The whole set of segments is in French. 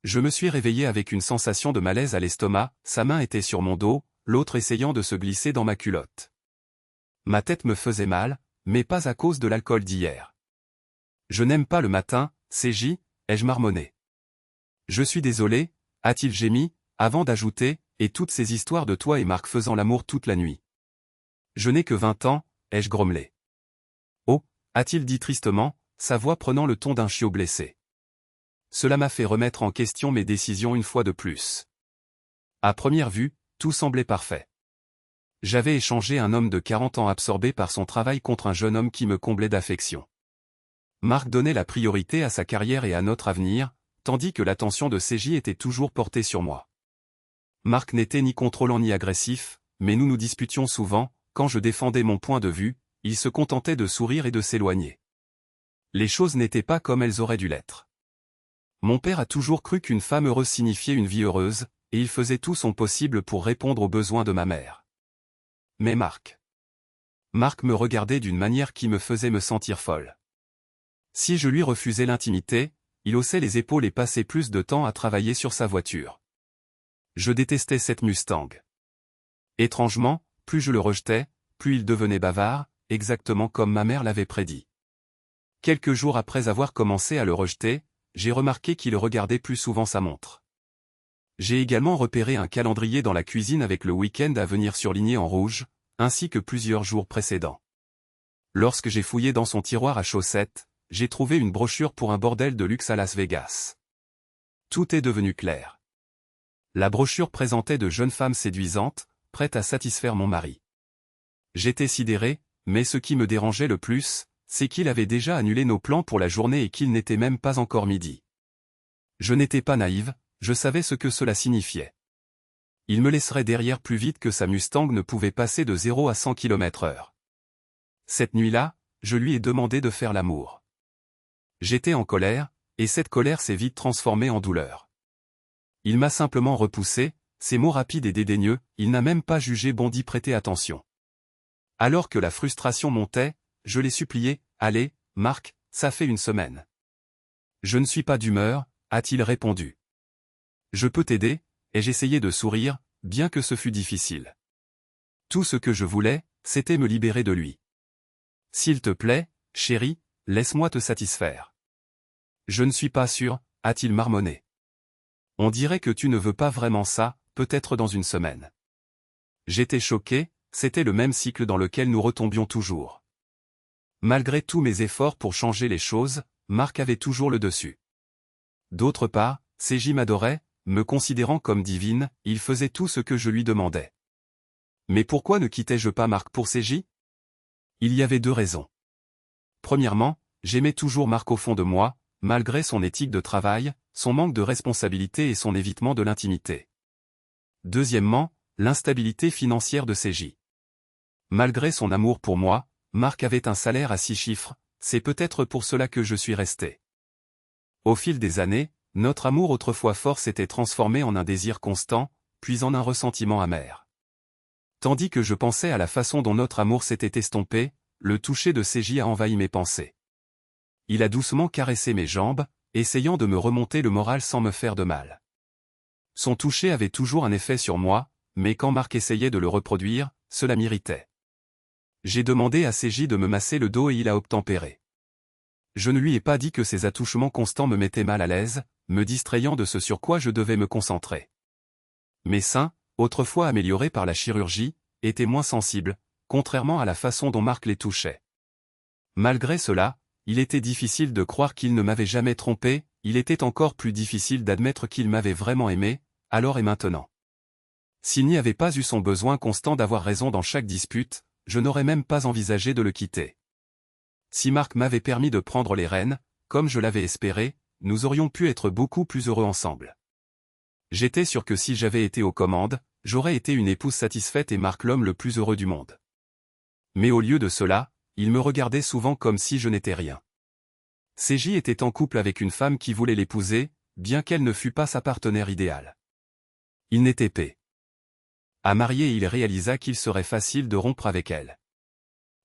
Je me suis réveillé avec une sensation de malaise à l'estomac, sa main était sur mon dos, l'autre essayant de se glisser dans ma culotte. Ma tête me faisait mal, mais pas à cause de l'alcool d'hier. Je n'aime pas le matin, CJ, ai-je marmonné. Je suis désolé, a-t-il gémi, avant d'ajouter, et toutes ces histoires de toi et Marc faisant l'amour toute la nuit. Je n'ai que 20 ans, ai-je grommelé. Oh, a-t-il dit tristement, sa voix prenant le ton d'un chiot blessé. Cela m'a fait remettre en question mes décisions une fois de plus. À première vue, tout semblait parfait. J'avais échangé un homme de 40 ans absorbé par son travail contre un jeune homme qui me comblait d'affection. Marc donnait la priorité à sa carrière et à notre avenir, tandis que l'attention de CJ était toujours portée sur moi. Marc n'était ni contrôlant ni agressif, mais nous nous disputions souvent, quand je défendais mon point de vue, il se contentait de sourire et de s'éloigner. Les choses n'étaient pas comme elles auraient dû l'être. Mon père a toujours cru qu'une femme heureuse signifiait une vie heureuse, et il faisait tout son possible pour répondre aux besoins de ma mère. Mais Marc me regardait d'une manière qui me faisait me sentir folle. Si je lui refusais l'intimité, il haussait les épaules et passait plus de temps à travailler sur sa voiture. Je détestais cette Mustang. Étrangement, plus je le rejetais, plus il devenait bavard, exactement comme ma mère l'avait prédit. Quelques jours après avoir commencé à le rejeter, j'ai remarqué qu'il regardait plus souvent sa montre. J'ai également repéré un calendrier dans la cuisine avec le week-end à venir surligné en rouge, ainsi que plusieurs jours précédents. Lorsque j'ai fouillé dans son tiroir à chaussettes, j'ai trouvé une brochure pour un bordel de luxe à Las Vegas. Tout est devenu clair. La brochure présentait de jeunes femmes séduisantes, prêtes à satisfaire mon mari. J'étais sidéré, mais ce qui me dérangeait le plus, c'est qu'il avait déjà annulé nos plans pour la journée et qu'il n'était même pas encore midi. Je n'étais pas naïve, je savais ce que cela signifiait. Il me laisserait derrière plus vite que sa Mustang ne pouvait passer de 0 à 100 km/h. Cette nuit-là, je lui ai demandé de faire l'amour. J'étais en colère, et cette colère s'est vite transformée en douleur. Il m'a simplement repoussé, ses mots rapides et dédaigneux, il n'a même pas jugé bon d'y prêter attention. Alors que la frustration montait, je l'ai supplié, « Allez, Marc, ça fait une semaine. » « Je ne suis pas d'humeur, » a-t-il répondu. « Je peux t'aider » ai-je essayé de sourire, bien que ce fût difficile. Tout ce que je voulais, c'était me libérer de lui. « S'il te plaît, chérie, laisse-moi te satisfaire. »« Je ne suis pas sûr, » a-t-il marmonné. « On dirait que tu ne veux pas vraiment ça, peut-être dans une semaine. » J'étais choqué, c'était le même cycle dans lequel nous retombions toujours. Malgré tous mes efforts pour changer les choses, Marc avait toujours le dessus. D'autre part, CJ m'adorait, me considérant comme divine, il faisait tout ce que je lui demandais. Mais pourquoi ne quittais-je pas Marc pour CJ? Il y avait deux raisons. Premièrement, j'aimais toujours Marc au fond de moi, malgré son éthique de travail, son manque de responsabilité et son évitement de l'intimité. Deuxièmement, l'instabilité financière de CJ. Malgré son amour pour moi, Marc avait un salaire à 6 chiffres, c'est peut-être pour cela que je suis resté. Au fil des années, notre amour autrefois fort s'était transformé en un désir constant, puis en un ressentiment amer. Tandis que je pensais à la façon dont notre amour s'était estompé, le toucher de CJ a envahi mes pensées. Il a doucement caressé mes jambes, essayant de me remonter le moral sans me faire de mal. Son toucher avait toujours un effet sur moi, mais quand Marc essayait de le reproduire, cela m'irritait. J'ai demandé à CJ de me masser le dos et il a obtempéré. Je ne lui ai pas dit que ses attouchements constants me mettaient mal à l'aise, me distrayant de ce sur quoi je devais me concentrer. Mes seins, autrefois améliorés par la chirurgie, étaient moins sensibles, contrairement à la façon dont Marc les touchait. Malgré cela, il était difficile de croire qu'il ne m'avait jamais trompé, il était encore plus difficile d'admettre qu'il m'avait vraiment aimé, alors et maintenant. S'il n'y avait pas eu son besoin constant d'avoir raison dans chaque dispute, je n'aurais même pas envisagé de le quitter. Si Marc m'avait permis de prendre les rênes, comme je l'avais espéré, nous aurions pu être beaucoup plus heureux ensemble. J'étais sûr que si j'avais été aux commandes, j'aurais été une épouse satisfaite et Marc l'homme le plus heureux du monde. Mais au lieu de cela, il me regardait souvent comme si je n'étais rien. CJ était en couple avec une femme qui voulait l'épouser, bien qu'elle ne fût pas sa partenaire idéale. Il n'était pas à marier et il réalisa qu'il serait facile de rompre avec elle.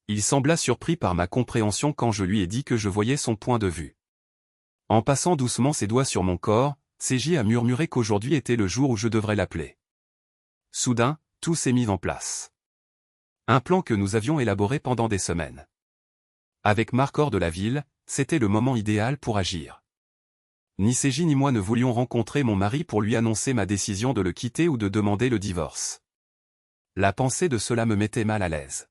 Il sembla surpris par ma compréhension quand je lui ai dit que je voyais son point de vue. En passant doucement ses doigts sur mon corps, CJ a murmuré qu'aujourd'hui était le jour où je devrais l'appeler. Soudain, tout s'est mis en place. Un plan que nous avions élaboré pendant des semaines. Avec Marc hors de la ville, c'était le moment idéal pour agir. Ni CJ ni moi ne voulions rencontrer mon mari pour lui annoncer ma décision de le quitter ou de demander le divorce. La pensée de cela me mettait mal à l'aise.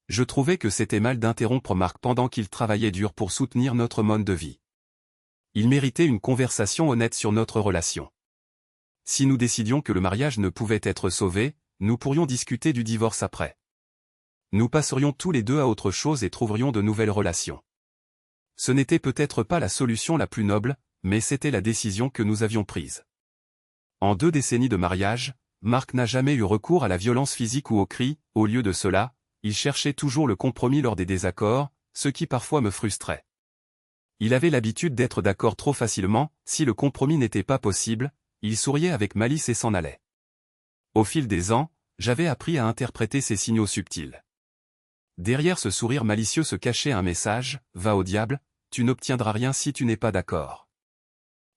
Je trouvais que c'était mal d'interrompre Marc pendant qu'il travaillait dur pour soutenir notre mode de vie. Il méritait une conversation honnête sur notre relation. Si nous décidions que le mariage ne pouvait être sauvé, nous pourrions discuter du divorce après. Nous passerions tous les deux à autre chose et trouverions de nouvelles relations. Ce n'était peut-être pas la solution la plus noble, mais c'était la décision que nous avions prise. En 2 décennies de mariage, Marc n'a jamais eu recours à la violence physique ou aux cris. Au lieu de cela, il cherchait toujours le compromis lors des désaccords, ce qui parfois me frustrait. Il avait l'habitude d'être d'accord trop facilement. Si le compromis n'était pas possible, il souriait avec malice et s'en allait. Au fil des ans, j'avais appris à interpréter ces signaux subtils. Derrière ce sourire malicieux se cachait un message: va au diable, tu n'obtiendras rien si tu n'es pas d'accord.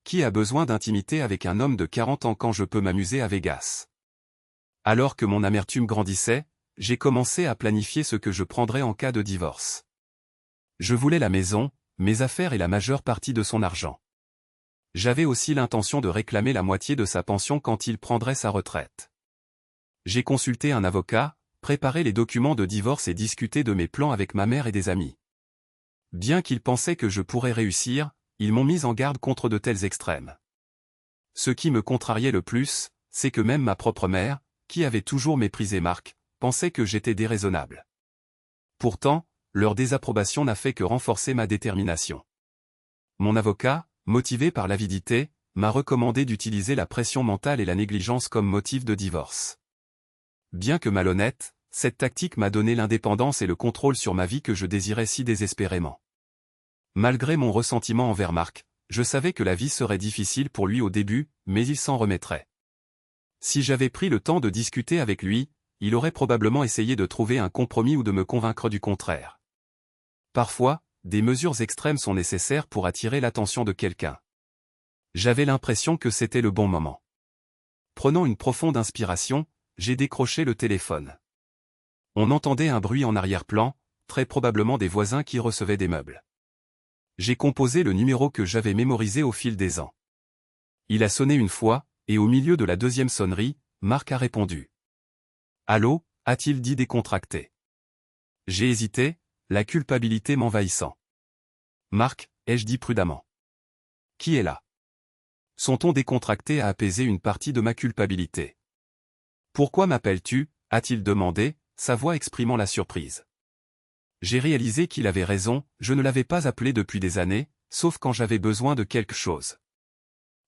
Qui a besoin d'intimité avec un homme de 40 ans quand je peux m'amuser à Vegas? Alors que mon amertume grandissait, j'ai commencé à planifier ce que je prendrais en cas de divorce. Je voulais la maison, mes affaires et la majeure partie de son argent. J'avais aussi l'intention de réclamer la moitié de sa pension quand il prendrait sa retraite. J'ai consulté un avocat, préparé les documents de divorce et discuté de mes plans avec ma mère et des amis. Bien qu'ils pensaient que je pourrais réussir, ils m'ont mis en garde contre de tels extrêmes. Ce qui me contrariait le plus, c'est que même ma propre mère, qui avait toujours méprisé Marc, pensait que j'étais déraisonnable. Pourtant, leur désapprobation n'a fait que renforcer ma détermination. Mon avocat, motivé par l'avidité, m'a recommandé d'utiliser la pression mentale et la négligence comme motif de divorce. Bien que malhonnête, cette tactique m'a donné l'indépendance et le contrôle sur ma vie que je désirais si désespérément. Malgré mon ressentiment envers Marc, je savais que la vie serait difficile pour lui au début, mais il s'en remettrait. Si j'avais pris le temps de discuter avec lui, il aurait probablement essayé de trouver un compromis ou de me convaincre du contraire. Parfois, des mesures extrêmes sont nécessaires pour attirer l'attention de quelqu'un. J'avais l'impression que c'était le bon moment. Prenant une profonde inspiration, j'ai décroché le téléphone. On entendait un bruit en arrière-plan, très probablement des voisins qui recevaient des meubles. J'ai composé le numéro que j'avais mémorisé au fil des ans. Il a sonné une fois, et au milieu de la 2e sonnerie, Marc a répondu. « Allô » a-t-il dit décontracté. J'ai hésité, la culpabilité m'envahissant. « Marc » ai-je dit prudemment. « Qui est là » Son ton décontracté a apaisé une partie de ma culpabilité. « Pourquoi m'appelles-tu » a-t-il demandé, sa voix exprimant la surprise. J'ai réalisé qu'il avait raison, je ne l'avais pas appelé depuis des années, sauf quand j'avais besoin de quelque chose.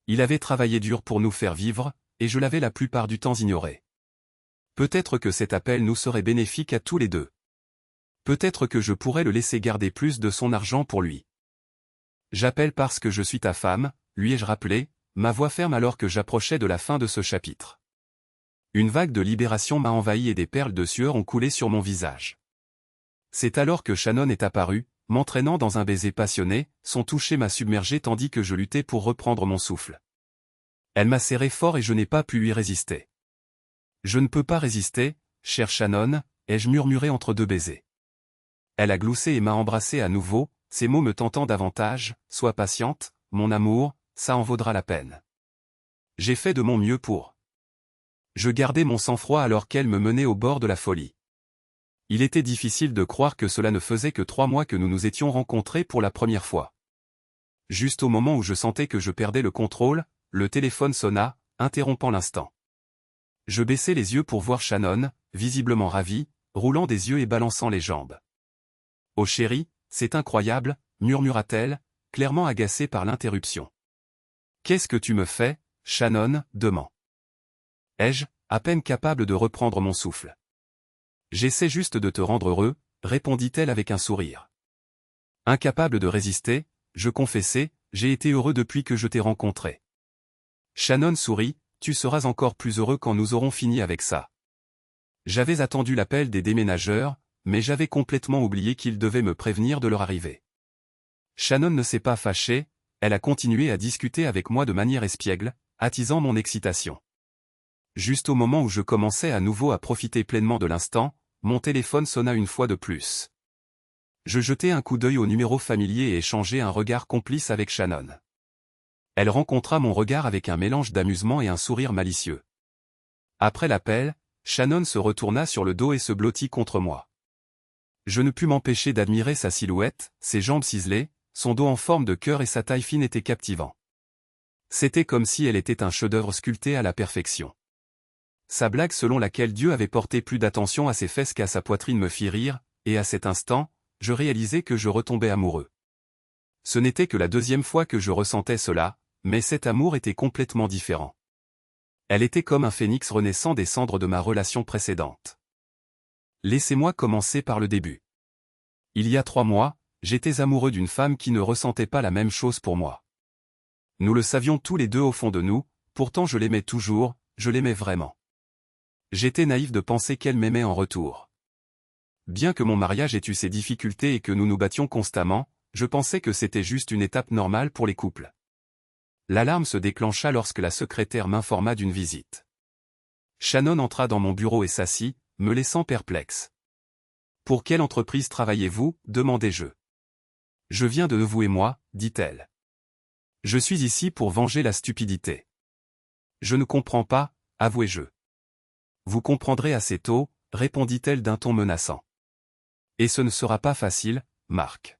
Il avait travaillé dur pour nous faire vivre, et je l'avais la plupart du temps ignoré. Peut-être que cet appel nous serait bénéfique à tous les deux. Peut-être que je pourrais le laisser garder plus de son argent pour lui. J'appelle parce que je suis ta femme, lui ai-je rappelé, ma voix ferme alors que j'approchais de la fin de ce chapitre. Une vague de libération m'a envahi et des perles de sueur ont coulé sur mon visage. C'est alors que Shannon est apparue, m'entraînant dans un baiser passionné, son toucher m'a submergé tandis que je luttais pour reprendre mon souffle. Elle m'a serré fort et je n'ai pas pu lui résister. Je ne peux pas résister, chère Shannon, ai-je murmuré entre 2 baisers. Elle a gloussé et m'a embrassé à nouveau, ses mots me tentant davantage, sois patiente, mon amour, ça en vaudra la peine. J'ai fait de mon mieux pour. Je gardais mon sang-froid alors qu'elle me menait au bord de la folie. Il était difficile de croire que cela ne faisait que 3 mois que nous nous étions rencontrés pour la première fois. Juste au moment où je sentais que je perdais le contrôle, le téléphone sonna, interrompant l'instant. Je baissai les yeux pour voir Shannon, visiblement ravie, roulant des yeux et balançant les jambes. « Oh chérie, c'est incroyable » murmura-t-elle, clairement agacée par l'interruption. « Qu'est-ce que tu me fais, Shannon » ai-je, à peine capable de reprendre mon souffle. « J'essaie juste de te rendre heureux » répondit-elle avec un sourire. Incapable de résister, je confessai, j'ai été heureux depuis que je t'ai rencontré. Shannon sourit, tu seras encore plus heureux quand nous aurons fini avec ça. J'avais attendu l'appel des déménageurs, mais j'avais complètement oublié qu'ils devaient me prévenir de leur arrivée. Shannon ne s'est pas fâchée, elle a continué à discuter avec moi de manière espiègle, attisant mon excitation. Juste au moment où je commençais à nouveau à profiter pleinement de l'instant, mon téléphone sonna une fois de plus. Je jetai un coup d'œil au numéro familier et échangeai un regard complice avec Shannon. Elle rencontra mon regard avec un mélange d'amusement et un sourire malicieux. Après l'appel, Shannon se retourna sur le dos et se blottit contre moi. Je ne pus m'empêcher d'admirer sa silhouette, ses jambes ciselées, son dos en forme de cœur et sa taille fine étaient captivants. C'était comme si elle était un chef-d'œuvre sculpté à la perfection. Sa blague selon laquelle Dieu avait porté plus d'attention à ses fesses qu'à sa poitrine me fit rire, et à cet instant, je réalisai que je retombais amoureux. Ce n'était que la deuxième fois que je ressentais cela, mais cet amour était complètement différent. Elle était comme un phénix renaissant des cendres de ma relation précédente. Laissez-moi commencer par le début. Il y a 3 mois, j'étais amoureux d'une femme qui ne ressentait pas la même chose pour moi. Nous le savions tous les deux au fond de nous, pourtant je l'aimais toujours, je l'aimais vraiment. J'étais naïf de penser qu'elle m'aimait en retour. Bien que mon mariage ait eu ses difficultés et que nous nous battions constamment, je pensais que c'était juste une étape normale pour les couples. L'alarme se déclencha lorsque la secrétaire m'informa d'une visite. Shannon entra dans mon bureau et s'assit, me laissant perplexe. « Pour quelle entreprise travaillez-vous » demandai-je. « Je viens de vous et moi, dit-elle. Je suis ici pour venger la stupidité. Je ne comprends pas, avouai-je. Vous comprendrez assez tôt, répondit-elle d'un ton menaçant. Et ce ne sera pas facile, Marc.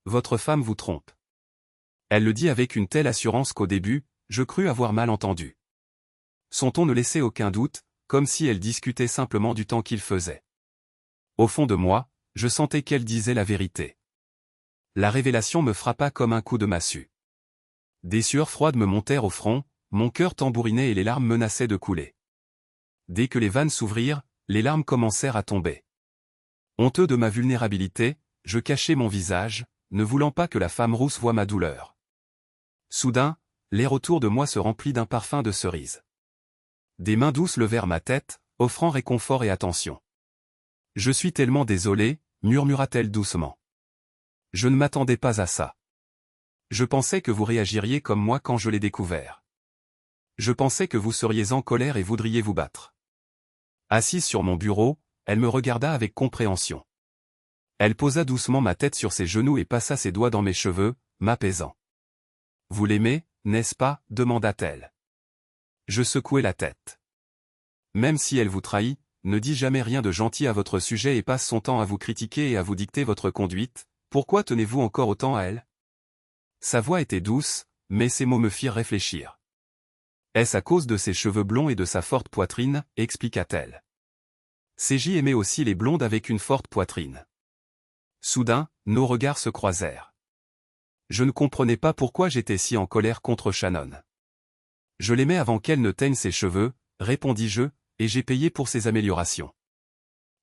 Votre femme vous trompe. Elle le dit avec une telle assurance qu'au début, je crus avoir mal entendu. Son ton ne laissait aucun doute, comme si elle discutait simplement du temps qu'il faisait. Au fond de moi, je sentais qu'elle disait la vérité. La révélation me frappa comme un coup de massue. Des sueurs froides me montèrent au front, mon cœur tambourinait et les larmes menaçaient de couler. Dès que les vannes s'ouvrirent, les larmes commencèrent à tomber. Honteux de ma vulnérabilité, je cachai mon visage, ne voulant pas que la femme rousse voie ma douleur. Soudain, l'air autour de moi se remplit d'un parfum de cerise. Des mains douces levèrent ma tête, offrant réconfort et attention. « Je suis tellement désolée, murmura-t-elle doucement. Je ne m'attendais pas à ça. Je pensais que vous réagiriez comme moi quand je l'ai découvert. Je pensais que vous seriez en colère et voudriez vous battre. » Assise sur mon bureau, elle me regarda avec compréhension. Elle posa doucement ma tête sur ses genoux et passa ses doigts dans mes cheveux, m'apaisant. « Vous l'aimez, n'est-ce pas » demanda-t-elle. Je secouai la tête. « Même si elle vous trahit, ne dit jamais rien de gentil à votre sujet et passe son temps à vous critiquer et à vous dicter votre conduite, pourquoi tenez-vous encore autant à elle ?» Sa voix était douce, mais ses mots me firent réfléchir. « Est-ce à cause de ses cheveux blonds et de sa forte poitrine » expliqua-t-elle. CJ aimait aussi les blondes avec une forte poitrine. Soudain, nos regards se croisèrent. Je ne comprenais pas pourquoi j'étais si en colère contre Shannon. Je l'aimais avant qu'elle ne teigne ses cheveux, répondis-je, et j'ai payé pour ses améliorations.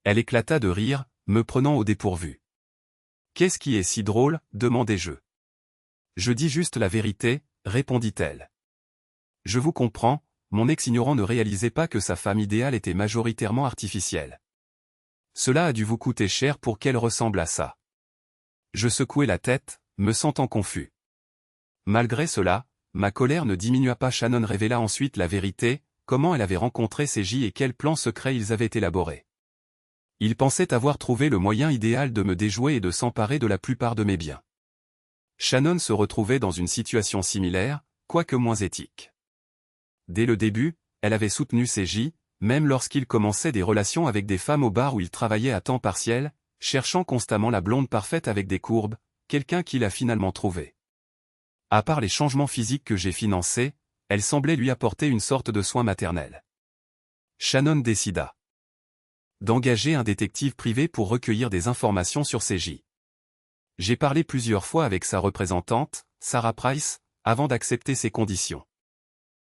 Elle éclata de rire, me prenant au dépourvu. « Qu'est-ce qui est si drôle » demandai-je. « Je dis juste la vérité » répondit-elle. « Je vous comprends, mon ex-ignorant ne réalisait pas que sa femme idéale était majoritairement artificielle. Cela a dû vous coûter cher pour qu'elle ressemble à ça. » Je secouai la tête, me sentant confus. Malgré cela, ma colère ne diminua pas. Shannon révéla ensuite la vérité, comment elle avait rencontré CJ et quels plans secrets ils avaient élaborés. Ils pensaient avoir trouvé le moyen idéal de me déjouer et de s'emparer de la plupart de mes biens. Shannon se retrouvait dans une situation similaire, quoique moins éthique. Dès le début, elle avait soutenu CJ, même lorsqu'il commençait des relations avec des femmes au bar où il travaillait à temps partiel, cherchant constamment la blonde parfaite avec des courbes, quelqu'un qu'il a finalement trouvé. À part les changements physiques que j'ai financés, elle semblait lui apporter une sorte de soin maternel. Shannon décida d'engager un détective privé pour recueillir des informations sur CJ. J'ai parlé plusieurs fois avec sa représentante, Sarah Price, avant d'accepter ses conditions.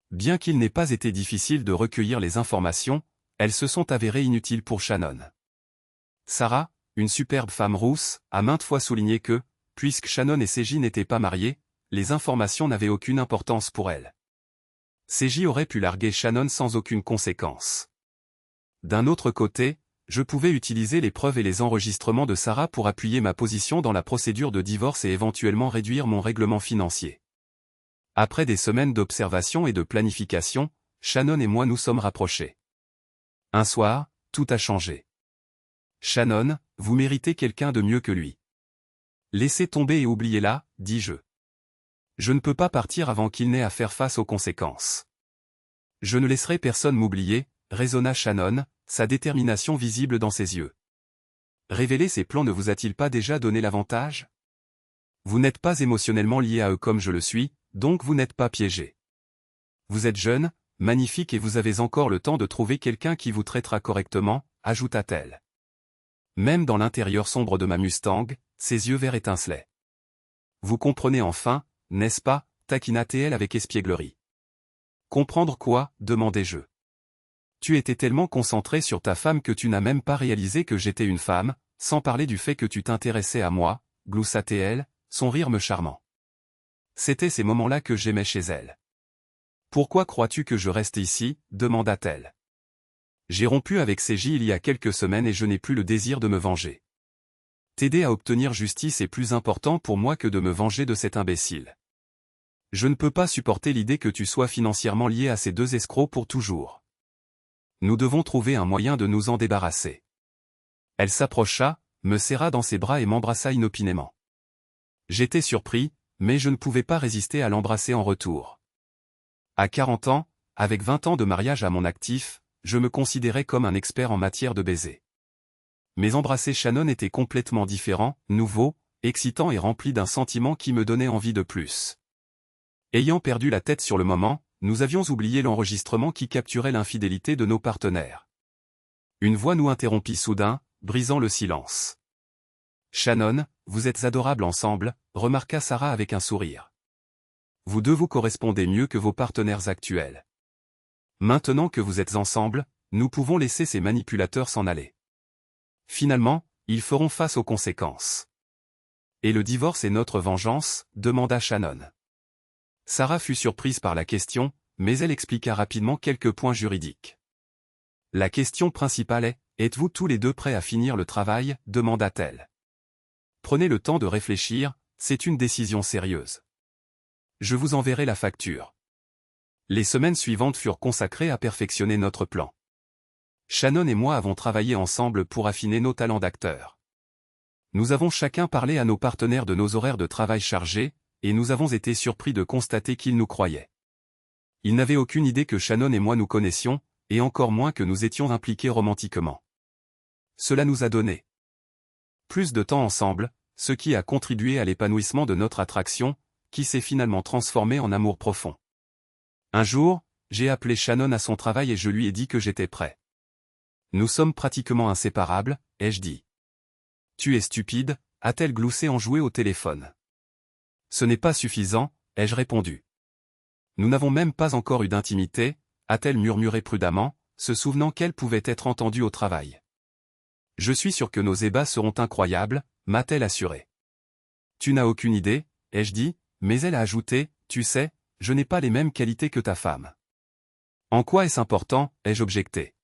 Bien qu'il n'ait pas été difficile de recueillir les informations, elles se sont avérées inutiles pour Shannon. Sarah, une superbe femme rousse, a maintes fois souligné que, puisque Shannon et CJ n'étaient pas mariés, les informations n'avaient aucune importance pour elle. CJ aurait pu larguer Shannon sans aucune conséquence. D'un autre côté, je pouvais utiliser les preuves et les enregistrements de Sarah pour appuyer ma position dans la procédure de divorce et éventuellement réduire mon règlement financier. Après des semaines d'observation et de planification, Shannon et moi nous sommes rapprochés. Un soir, tout a changé. Shannon, vous méritez quelqu'un de mieux que lui. Laissez tomber et oubliez-la, dis-je. Je ne peux pas partir avant qu'il n'ait à faire face aux conséquences. Je ne laisserai personne m'oublier, raisonna Shannon, sa détermination visible dans ses yeux. Révéler ses plans ne vous a-t-il pas déjà donné l'avantage? Vous n'êtes pas émotionnellement lié à eux comme je le suis, donc vous n'êtes pas piégé. Vous êtes jeune, magnifique et vous avez encore le temps de trouver quelqu'un qui vous traitera correctement, ajouta-t-elle. Même dans l'intérieur sombre de ma Mustang, ses yeux verts étincelaient. Vous comprenez enfin, n'est-ce pas, taquina-t-elle avec espièglerie. Comprendre quoi, demandai-je. Tu étais tellement concentré sur ta femme que tu n'as même pas réalisé que j'étais une femme, sans parler du fait que tu t'intéressais à moi, gloussa-t-elle, son rire me charmant. C'était ces moments-là que j'aimais chez elle. Pourquoi crois-tu que je reste ici, demanda-t-elle. J'ai rompu avec CJ il y a quelques semaines et je n'ai plus le désir de me venger. T'aider à obtenir justice est plus important pour moi que de me venger de cet imbécile. Je ne peux pas supporter l'idée que tu sois financièrement lié à ces deux escrocs pour toujours. Nous devons trouver un moyen de nous en débarrasser. Elle s'approcha, me serra dans ses bras et m'embrassa inopinément. J'étais surpris, mais je ne pouvais pas résister à l'embrasser en retour. À 40 ans, avec 20 ans de mariage à mon actif, je me considérais comme un expert en matière de baiser. Mais embrasser Shannon était complètement différent, nouveau, excitant et rempli d'un sentiment qui me donnait envie de plus. Ayant perdu la tête sur le moment, nous avions oublié l'enregistrement qui capturait l'infidélité de nos partenaires. Une voix nous interrompit soudain, brisant le silence. Shannon, vous êtes adorables ensemble, remarqua Sarah avec un sourire. Vous deux vous correspondez mieux que vos partenaires actuels. Maintenant que vous êtes ensemble, nous pouvons laisser ces manipulateurs s'en aller. Finalement, ils feront face aux conséquences. Et le divorce est notre vengeance, demanda Shannon. Sarah fut surprise par la question, mais elle expliqua rapidement quelques points juridiques. La question principale est, êtes-vous tous les deux prêts à finir le travail, demanda-t-elle. Prenez le temps de réfléchir, c'est une décision sérieuse. Je vous enverrai la facture. Les semaines suivantes furent consacrées à perfectionner notre plan. Shannon et moi avons travaillé ensemble pour affiner nos talents d'acteurs. Nous avons chacun parlé à nos partenaires de nos horaires de travail chargés, et nous avons été surpris de constater qu'ils nous croyaient. Ils n'avaient aucune idée que Shannon et moi nous connaissions, et encore moins que nous étions impliqués romantiquement. Cela nous a donné plus de temps ensemble, ce qui a contribué à l'épanouissement de notre attraction, qui s'est finalement transformée en amour profond. Un jour, j'ai appelé Shannon à son travail et je lui ai dit que j'étais prêt. Nous sommes pratiquement inséparables, ai-je dit. Tu es stupide, a-t-elle gloussé enjouée au téléphone. Ce n'est pas suffisant, ai-je répondu. Nous n'avons même pas encore eu d'intimité, a-t-elle murmuré prudemment, se souvenant qu'elle pouvait être entendue au travail. Je suis sûr que nos ébats seront incroyables, m'a-t-elle assuré. Tu n'as aucune idée, ai-je dit, mais elle a ajouté, tu sais, je n'ai pas les mêmes qualités que ta femme. En quoi est-ce important, ai-je objecté.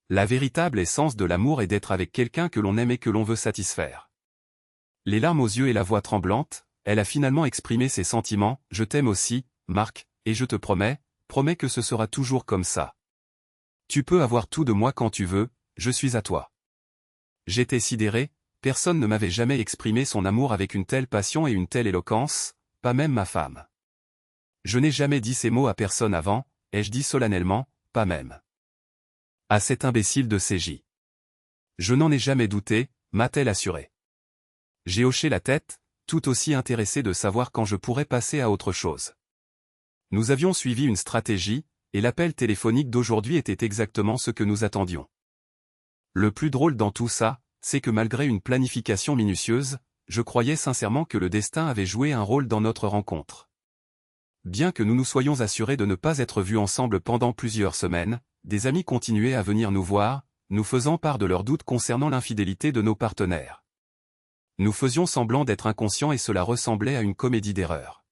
La véritable essence de l'amour est d'être avec quelqu'un que l'on aime et que l'on veut satisfaire. Les larmes aux yeux et la voix tremblante, elle a finalement exprimé ses sentiments, je t'aime aussi, Marc, et je te promets que ce sera toujours comme ça. Tu peux avoir tout de moi quand tu veux, je suis à toi. J'étais sidéré, personne ne m'avait jamais exprimé son amour avec une telle passion et une telle éloquence, pas même ma femme. Je n'ai jamais dit ces mots à personne avant, ai-je dit solennellement, pas même à cet imbécile de CJ. Je n'en ai jamais douté, m'a-t-elle assuré. J'ai hoché la tête, tout aussi intéressé de savoir quand je pourrais passer à autre chose. Nous avions suivi une stratégie, et l'appel téléphonique d'aujourd'hui était exactement ce que nous attendions. Le plus drôle dans tout ça, c'est que malgré une planification minutieuse, je croyais sincèrement que le destin avait joué un rôle dans notre rencontre. Bien que nous nous soyons assurés de ne pas être vus ensemble pendant plusieurs semaines, des amis continuaient à venir nous voir, nous faisant part de leurs doutes concernant l'infidélité de nos partenaires. Nous faisions semblant d'être inconscients et cela ressemblait à une comédie d'erreur.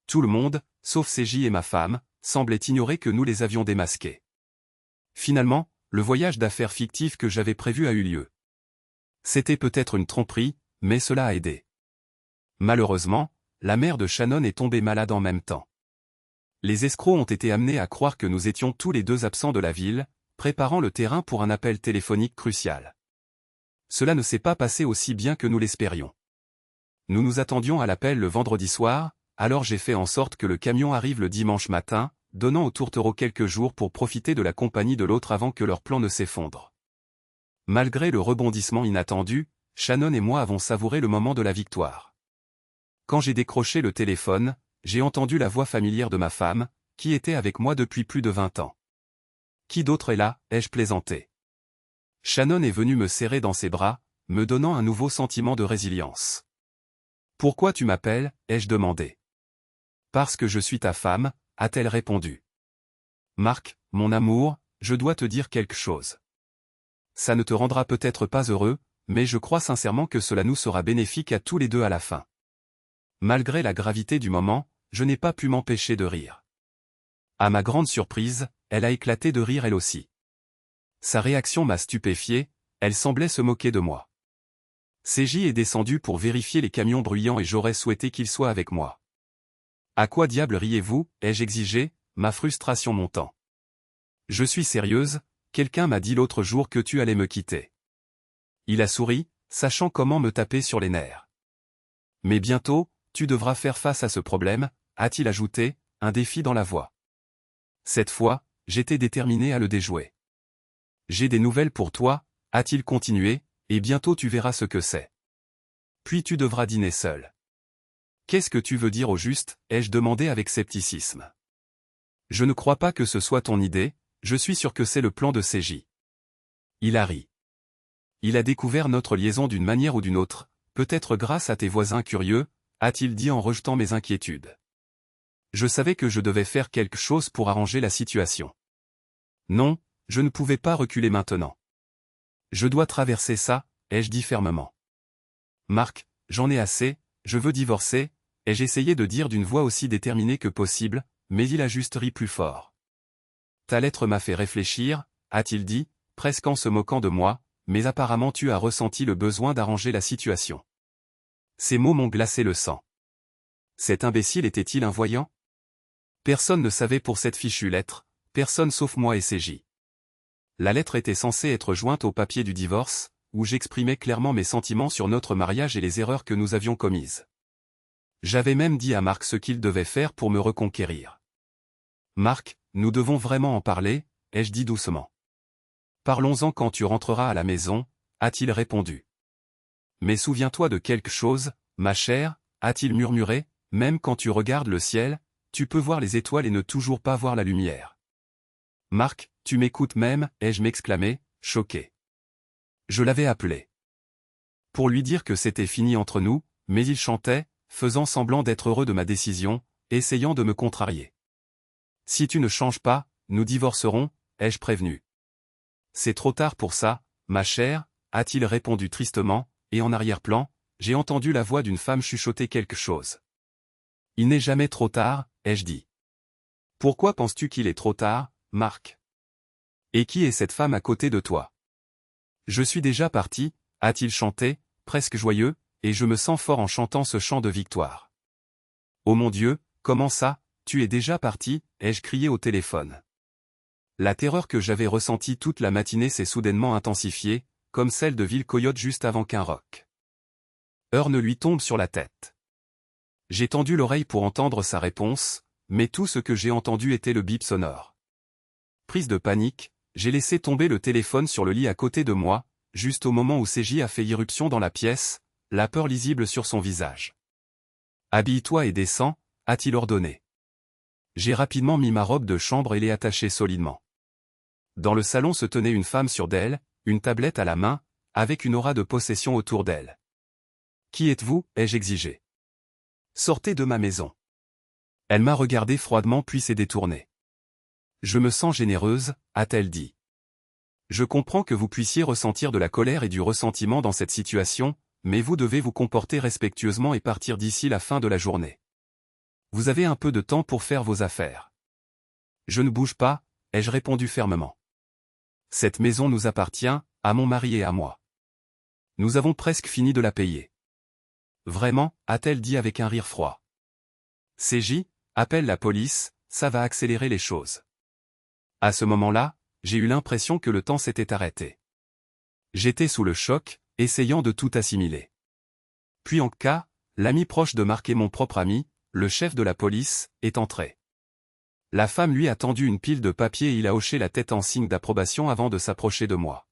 Tout le monde, sauf CJ et ma femme, semblait ignorer que nous les avions démasqués. Finalement, le voyage d'affaires fictif que j'avais prévu a eu lieu. C'était peut-être une tromperie, mais cela a aidé. Malheureusement, la mère de Shannon est tombée malade en même temps. Les escrocs ont été amenés à croire que nous étions tous les deux absents de la ville, préparant le terrain pour un appel téléphonique crucial. Cela ne s'est pas passé aussi bien que nous l'espérions. Nous nous attendions à l'appel le vendredi soir, alors j'ai fait en sorte que le camion arrive le dimanche matin, donnant aux tourtereaux quelques jours pour profiter de la compagnie de l'autre avant que leur plan ne s'effondre. Malgré le rebondissement inattendu, Shannon et moi avons savouré le moment de la victoire. Quand j'ai décroché le téléphone, j'ai entendu la voix familière de ma femme, qui était avec moi depuis plus de 20 ans. « Qui d'autre est là ?» ai-je plaisanté. Shannon est venue me serrer dans ses bras, me donnant un nouveau sentiment de résilience. « Pourquoi tu m'appelles ?» ai-je demandé. « Parce que je suis ta femme », a-t-elle répondu. « Marc, mon amour, je dois te dire quelque chose. Ça ne te rendra peut-être pas heureux, mais je crois sincèrement que cela nous sera bénéfique à tous les deux à la fin. » Malgré la gravité du moment, je n'ai pas pu m'empêcher de rire. À ma grande surprise, elle a éclaté de rire elle aussi. Sa réaction m'a stupéfié, elle semblait se moquer de moi. CJ est descendu pour vérifier les camions bruyants et j'aurais souhaité qu'il soit avec moi. « À quoi diable riez-vous » ai-je exigé, ma frustration montant. « Je suis sérieuse, quelqu'un m'a dit l'autre jour que tu allais me quitter. » Il a souri, sachant comment me taper sur les nerfs. « Mais bientôt, tu devras faire face à ce problème » a-t-il ajouté, un défi dans la voix. Cette fois, j'étais déterminé à le déjouer. « J'ai des nouvelles pour toi » a-t-il continué, et bientôt tu verras ce que c'est. Puis tu devras dîner seul. « Qu'est-ce que tu veux dire au juste » ai-je demandé avec scepticisme. « Je ne crois pas que ce soit ton idée, je suis sûr que c'est le plan de CJ. » Il a ri. Il a découvert notre liaison d'une manière ou d'une autre, peut-être grâce à tes voisins curieux, a-t-il dit en rejetant mes inquiétudes. Je savais que je devais faire quelque chose pour arranger la situation. Non, je ne pouvais pas reculer maintenant. Je dois traverser ça, ai-je dit fermement. Marc, j'en ai assez, je veux divorcer, ai-je essayé de dire d'une voix aussi déterminée que possible, mais il a juste ri plus fort. Ta lettre m'a fait réfléchir, a-t-il dit, presque en se moquant de moi, mais apparemment tu as ressenti le besoin d'arranger la situation. Ces mots m'ont glacé le sang. Cet imbécile était-il un voyant? Personne ne savait pour cette fichue lettre, personne sauf moi et CJ. La lettre était censée être jointe au papier du divorce, où j'exprimais clairement mes sentiments sur notre mariage et les erreurs que nous avions commises. J'avais même dit à Marc ce qu'il devait faire pour me reconquérir. Marc, nous devons vraiment en parler, ai-je dit doucement. Parlons-en quand tu rentreras à la maison, a-t-il répondu. Mais souviens-toi de quelque chose, ma chère, a-t-il murmuré, même quand tu regardes le ciel, tu peux voir les étoiles et ne toujours pas voir la lumière. Marc, tu m'écoutes même, ai-je m'exclamé, choqué. Je l'avais appelé. Pour lui dire que c'était fini entre nous, mais il chantait, faisant semblant d'être heureux de ma décision, essayant de me contrarier. Si tu ne changes pas, nous divorcerons, ai-je prévenu. C'est trop tard pour ça, ma chère, a-t-il répondu tristement, et en arrière-plan, j'ai entendu la voix d'une femme chuchoter quelque chose. Il n'est jamais trop tard, ai-je dit. Pourquoi penses-tu qu'il est trop tard, Marc? Et qui est cette femme à côté de toi? Je suis déjà parti, a-t-il chanté, presque joyeux, et je me sens fort en chantant ce chant de victoire. Oh mon Dieu, comment ça, tu es déjà parti, ai-je crié au téléphone. La terreur que j'avais ressentie toute la matinée s'est soudainement intensifiée, comme celle de Ville Coyote juste avant qu'un roc heurne lui tombe sur la tête. J'ai tendu l'oreille pour entendre sa réponse, mais tout ce que j'ai entendu était le bip sonore. Prise de panique, j'ai laissé tomber le téléphone sur le lit à côté de moi, juste au moment où CJ a fait irruption dans la pièce, la peur lisible sur son visage. « Habille-toi et descends » a-t-il ordonné. J'ai rapidement mis ma robe de chambre et l'ai attachée solidement. Dans le salon se tenait une femme sûre d'elle, une tablette à la main, avec une aura de possession autour d'elle. « Qui êtes-vous » ai-je exigé. « Sortez de ma maison. » Elle m'a regardé froidement puis s'est détournée. « Je me sens généreuse » a-t-elle dit. « Je comprends que vous puissiez ressentir de la colère et du ressentiment dans cette situation, mais vous devez vous comporter respectueusement et partir d'ici la fin de la journée. Vous avez un peu de temps pour faire vos affaires. » Je ne bouge pas, ai-je répondu fermement. Cette maison nous appartient, à mon mari et à moi. Nous avons presque fini de la payer. Vraiment, a-t-elle dit avec un rire froid. CJ, appelle la police, ça va accélérer les choses. À ce moment-là, j'ai eu l'impression que le temps s'était arrêté. J'étais sous le choc, essayant de tout assimiler. Puis en cas, l'ami proche de Marc et mon propre ami, le chef de la police, est entré. La femme lui a tendu une pile de papiers et il a hoché la tête en signe d'approbation avant de s'approcher de moi.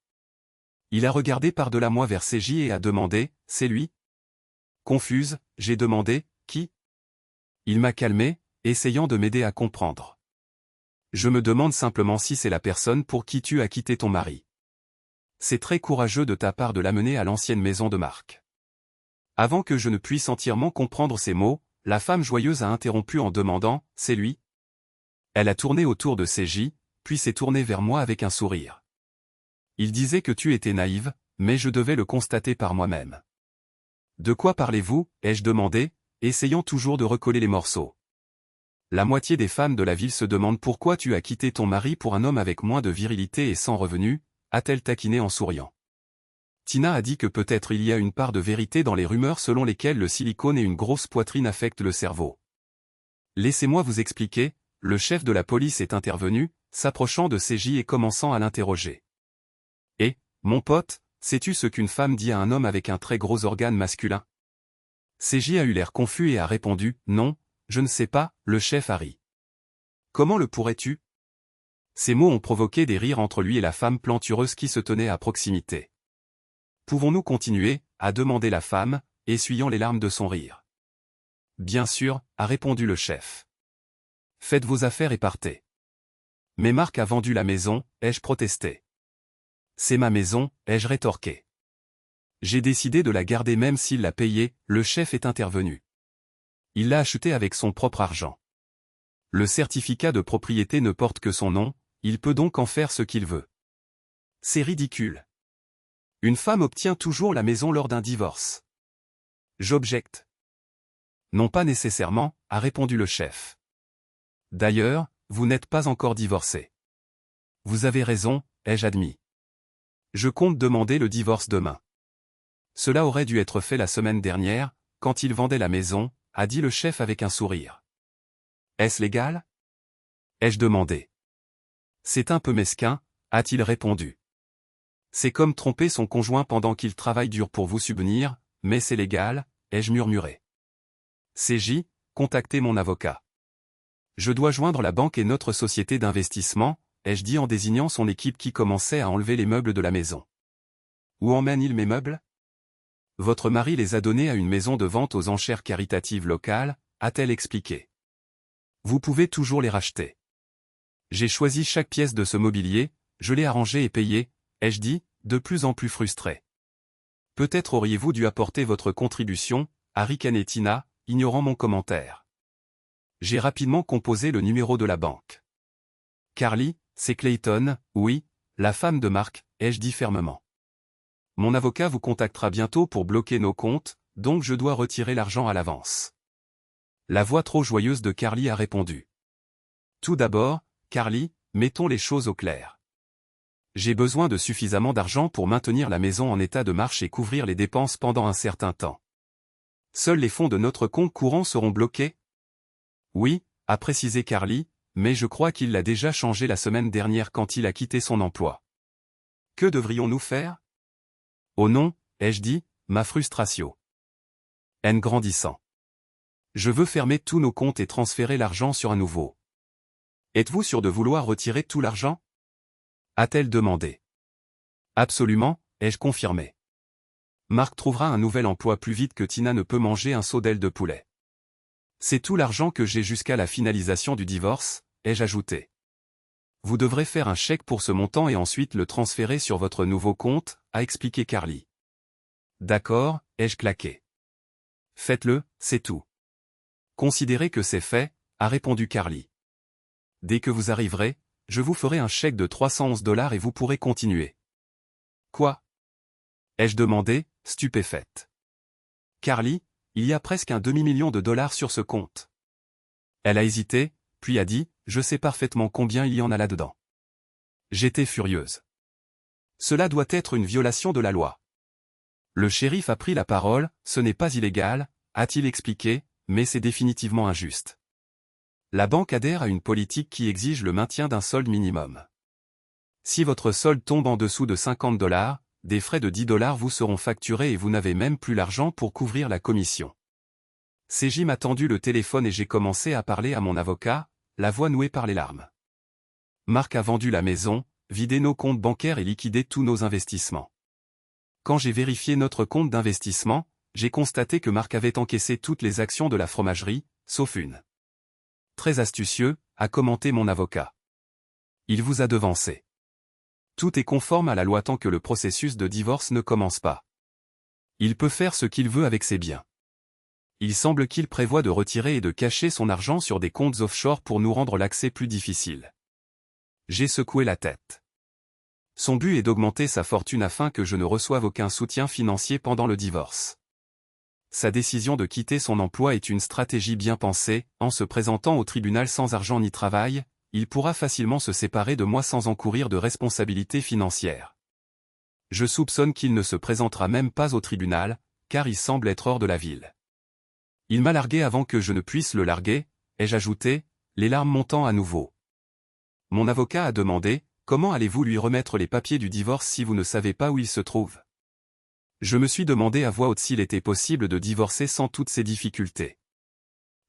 Il a regardé par-delà moi vers CJ et a demandé, « C'est lui ?» Confuse, j'ai demandé, « Qui ?» Il m'a calmé, essayant de m'aider à comprendre. Je me demande simplement si c'est la personne pour qui tu as quitté ton mari. C'est très courageux de ta part de l'amener à l'ancienne maison de Marc. Avant que je ne puisse entièrement comprendre ces mots, la femme joyeuse a interrompu en demandant, « C'est lui ?» Elle a tourné autour de CJ, puis s'est tournée vers moi avec un sourire. Il disait que tu étais naïve, mais je devais le constater par moi-même. De quoi parlez-vous, ai-je demandé, essayant toujours de recoller les morceaux. La moitié des femmes de la ville se demandent pourquoi tu as quitté ton mari pour un homme avec moins de virilité et sans revenus, a-t-elle taquiné en souriant. Tina a dit que peut-être il y a une part de vérité dans les rumeurs selon lesquelles le silicone et une grosse poitrine affectent le cerveau. Laissez-moi vous expliquer, le chef de la police est intervenu, s'approchant de CJ et commençant à l'interroger. Et, mon pote, sais-tu ce qu'une femme dit à un homme avec un très gros organe masculin? CJ a eu l'air confus et a répondu, non, je ne sais pas, le chef a ri. Comment le pourrais-tu? Ces mots ont provoqué des rires entre lui et la femme plantureuse qui se tenait à proximité. Pouvons-nous continuer, a demandé la femme, essuyant les larmes de son rire. Bien sûr, a répondu le chef. Faites vos affaires et partez. Mais Marc a vendu la maison, ai-je protesté. C'est ma maison, ai-je rétorqué. J'ai décidé de la garder même s'il l'a payée, le chef est intervenu. Il l'a achetée avec son propre argent. Le certificat de propriété ne porte que son nom, il peut donc en faire ce qu'il veut. C'est ridicule. Une femme obtient toujours la maison lors d'un divorce. J'objecte. Non pas nécessairement, a répondu le chef. D'ailleurs, vous n'êtes pas encore divorcé. Vous avez raison, ai-je admis. Je compte demander le divorce demain. Cela aurait dû être fait la semaine dernière, quand il vendait la maison, a dit le chef avec un sourire. Est-ce légal? Ai-je demandé. C'est un peu mesquin, a-t-il répondu. C'est comme tromper son conjoint pendant qu'il travaille dur pour vous subvenir, mais c'est légal, ai-je murmuré. CJ, contactez mon avocat. Je dois joindre la banque et notre société d'investissement, ai-je dit en désignant son équipe qui commençait à enlever les meubles de la maison. Où emmène-t-il mes meubles? Votre mari les a donnés à une maison de vente aux enchères caritatives locales, a-t-elle expliqué. Vous pouvez toujours les racheter. J'ai choisi chaque pièce de ce mobilier, je l'ai arrangé et payé, ai-je dit, de plus en plus frustré. Peut-être auriez-vous dû apporter votre contribution, a ricané Tina, ignorant mon commentaire. J'ai rapidement composé le numéro de la banque. Carly, c'est Clayton, oui, la femme de Marc, ai-je dit fermement. Mon avocat vous contactera bientôt pour bloquer nos comptes, donc je dois retirer l'argent à l'avance. La voix trop joyeuse de Carly a répondu. Tout d'abord, Carly, mettons les choses au clair. J'ai besoin de suffisamment d'argent pour maintenir la maison en état de marche et couvrir les dépenses pendant un certain temps. Seuls les fonds de notre compte courant seront bloqués? Oui, a précisé Carly, mais je crois qu'il l'a déjà changé la semaine dernière quand il a quitté son emploi. Que devrions-nous faire? Oh non, ai-je dit, ma frustration. N grandissant. Je veux fermer tous nos comptes et transférer l'argent sur un nouveau. Êtes-vous sûr de vouloir retirer tout l'argent? A-t-elle demandé. Absolument, ai-je confirmé. Marc trouvera un nouvel emploi plus vite que Tina ne peut manger un seau d'aile de poulet. C'est tout l'argent que j'ai jusqu'à la finalisation du divorce, ai-je ajouté. Vous devrez faire un chèque pour ce montant et ensuite le transférer sur votre nouveau compte, a expliqué Carly. D'accord, ai-je claqué. Faites-le, c'est tout. Considérez que c'est fait, a répondu Carly. Dès que vous arriverez, je vous ferai un chèque de $311 et vous pourrez continuer. Quoi? Ai-je demandé, stupéfaite. Carly, il y a presque un demi-million de dollars sur ce compte. Elle a hésité, puis a dit, je sais parfaitement combien il y en a là-dedans. J'étais furieuse. Cela doit être une violation de la loi. Le shérif a pris la parole, ce n'est pas illégal, a-t-il expliqué, mais c'est définitivement injuste. La banque adhère à une politique qui exige le maintien d'un solde minimum. Si votre solde tombe en dessous de $50, des frais de $10 vous seront facturés et vous n'avez même plus l'argent pour couvrir la commission. CJ m'a tendu le téléphone et j'ai commencé à parler à mon avocat, la voix nouée par les larmes. Marc a vendu la maison, vidé nos comptes bancaires et liquidé tous nos investissements. Quand j'ai vérifié notre compte d'investissement, j'ai constaté que Marc avait encaissé toutes les actions de la fromagerie, sauf une. Très astucieux, a commenté mon avocat. Il vous a devancé. Tout est conforme à la loi tant que le processus de divorce ne commence pas. Il peut faire ce qu'il veut avec ses biens. Il semble qu'il prévoit de retirer et de cacher son argent sur des comptes offshore pour nous rendre l'accès plus difficile. J'ai secoué la tête. Son but est d'augmenter sa fortune afin que je ne reçoive aucun soutien financier pendant le divorce. Sa décision de quitter son emploi est une stratégie bien pensée, en se présentant au tribunal sans argent ni travail, il pourra facilement se séparer de moi sans encourir de responsabilités financières. Je soupçonne qu'il ne se présentera même pas au tribunal, car il semble être hors de la ville. Il m'a largué avant que je ne puisse le larguer, ai-je ajouté, les larmes montant à nouveau. Mon avocat a demandé, comment allez-vous lui remettre les papiers du divorce si vous ne savez pas où il se trouve? Je me suis demandé à voix haute s'il était possible de divorcer sans toutes ces difficultés.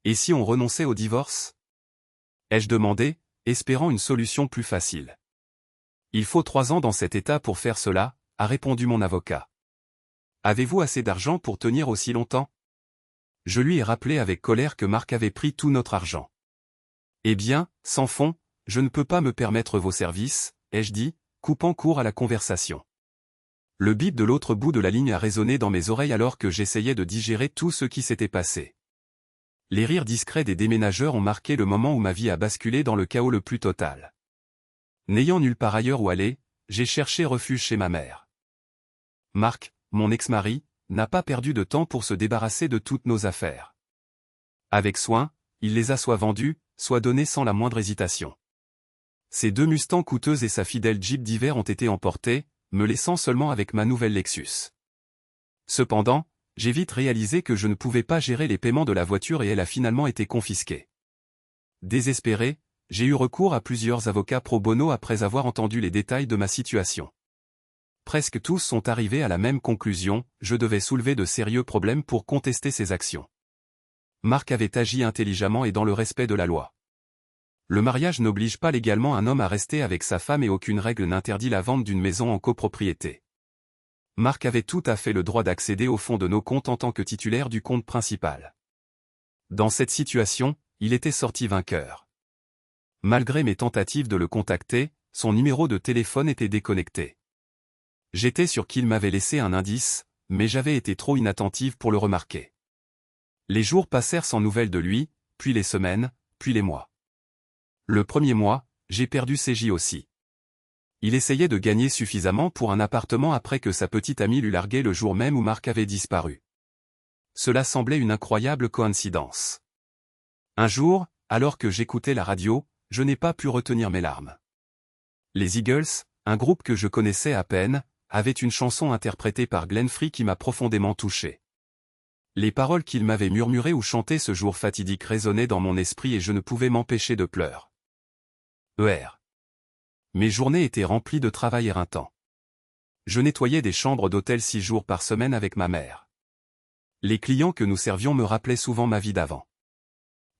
Et si on renonçait au divorce? Ai-je demandé, espérant une solution plus facile. Il faut 3 ans dans cet état pour faire cela, a répondu mon avocat. Avez-vous assez d'argent pour tenir aussi longtemps? Je lui ai rappelé avec colère que Marc avait pris tout notre argent. Eh bien, sans fond, je ne peux pas me permettre vos services, ai-je dit, coupant court à la conversation. Le bip de l'autre bout de la ligne a résonné dans mes oreilles alors que j'essayais de digérer tout ce qui s'était passé. Les rires discrets des déménageurs ont marqué le moment où ma vie a basculé dans le chaos le plus total. N'ayant nulle part ailleurs où aller, j'ai cherché refuge chez ma mère. Marc, mon ex-mari, n'a pas perdu de temps pour se débarrasser de toutes nos affaires. Avec soin, il les a soit vendues, soit données sans la moindre hésitation. Ses 2 Mustangs coûteuses et sa fidèle Jeep d'hiver ont été emportés, me laissant seulement avec ma nouvelle Lexus. Cependant, j'ai vite réalisé que je ne pouvais pas gérer les paiements de la voiture et elle a finalement été confisquée. Désespéré, j'ai eu recours à plusieurs avocats pro bono après avoir entendu les détails de ma situation. Presque tous sont arrivés à la même conclusion, je devais soulever de sérieux problèmes pour contester ces actions. Marc avait agi intelligemment et dans le respect de la loi. Le mariage n'oblige pas légalement un homme à rester avec sa femme et aucune règle n'interdit la vente d'une maison en copropriété. Marc avait tout à fait le droit d'accéder au fond de nos comptes en tant que titulaire du compte principal. Dans cette situation, il était sorti vainqueur. Malgré mes tentatives de le contacter, son numéro de téléphone était déconnecté. J'étais sûr qu'il m'avait laissé un indice, mais j'avais été trop inattentive pour le remarquer. Les jours passèrent sans nouvelles de lui, puis les semaines, puis les mois. Le premier mois, j'ai perdu CJ aussi. Il essayait de gagner suffisamment pour un appartement après que sa petite amie l'eut largué le jour même où Marc avait disparu. Cela semblait une incroyable coïncidence. Un jour, alors que j'écoutais la radio, je n'ai pas pu retenir mes larmes. Les Eagles, un groupe que je connaissais à peine, avaient une chanson interprétée par Glenn Frey qui m'a profondément touché. Les paroles qu'il m'avait murmurées ou chantées ce jour fatidique résonnaient dans mon esprit et je ne pouvais m'empêcher de pleurer. Mes journées étaient remplies de travail éreintant. Je nettoyais des chambres d'hôtel 6 jours par semaine avec ma mère. Les clients que nous servions me rappelaient souvent ma vie d'avant.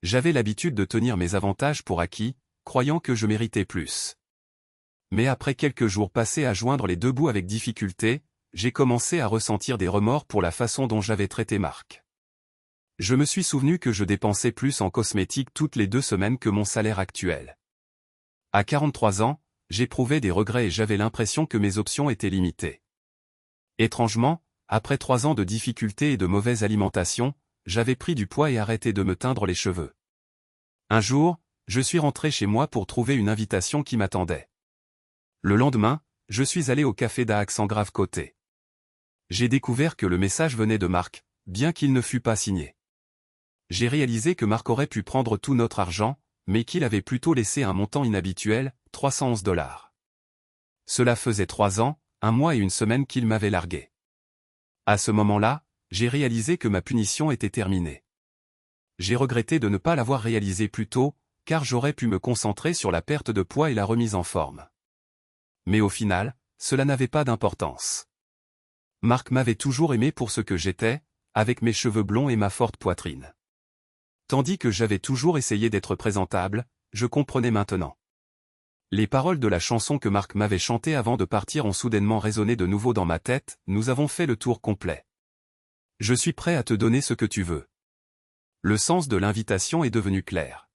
J'avais l'habitude de tenir mes avantages pour acquis, croyant que je méritais plus. Mais après quelques jours passés à joindre les 2 bouts avec difficulté, j'ai commencé à ressentir des remords pour la façon dont j'avais traité Marc. Je me suis souvenu que je dépensais plus en cosmétiques toutes les 2 semaines que mon salaire actuel. À 43 ans, j'éprouvais des regrets et j'avais l'impression que mes options étaient limitées. Étrangement, après 3 ans de difficultés et de mauvaise alimentation, j'avais pris du poids et arrêté de me teindre les cheveux. Un jour, je suis rentré chez moi pour trouver une invitation qui m'attendait. Le lendemain, je suis allé au café d'Aix en Grave-Côté. J'ai découvert que le message venait de Marc, bien qu'il ne fût pas signé. J'ai réalisé que Marc aurait pu prendre tout notre argent, mais qu'il avait plutôt laissé un montant inhabituel, $311. Cela faisait 3 ans, 1 mois et 1 semaine qu'il m'avait largué. À ce moment-là, j'ai réalisé que ma punition était terminée. J'ai regretté de ne pas l'avoir réalisé plus tôt, car j'aurais pu me concentrer sur la perte de poids et la remise en forme. Mais au final, cela n'avait pas d'importance. Marc m'avait toujours aimé pour ce que j'étais, avec mes cheveux blonds et ma forte poitrine. Tandis que j'avais toujours essayé d'être présentable, je comprenais maintenant. Les paroles de la chanson que Marc m'avait chantée avant de partir ont soudainement résonné de nouveau dans ma tête, nous avons fait le tour complet. Je suis prêt à te donner ce que tu veux. Le sens de l'invitation est devenu clair.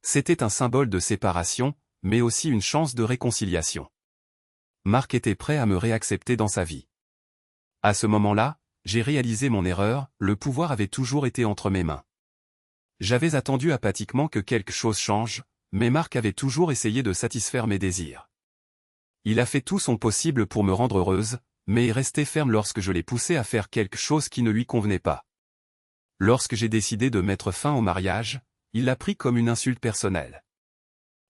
C'était un symbole de séparation, mais aussi une chance de réconciliation. Marc était prêt à me réaccepter dans sa vie. À ce moment-là, j'ai réalisé mon erreur, le pouvoir avait toujours été entre mes mains. J'avais attendu apathiquement que quelque chose change, mais Marc avait toujours essayé de satisfaire mes désirs. Il a fait tout son possible pour me rendre heureuse, mais est resté ferme lorsque je l'ai poussé à faire quelque chose qui ne lui convenait pas. Lorsque j'ai décidé de mettre fin au mariage, il l'a pris comme une insulte personnelle.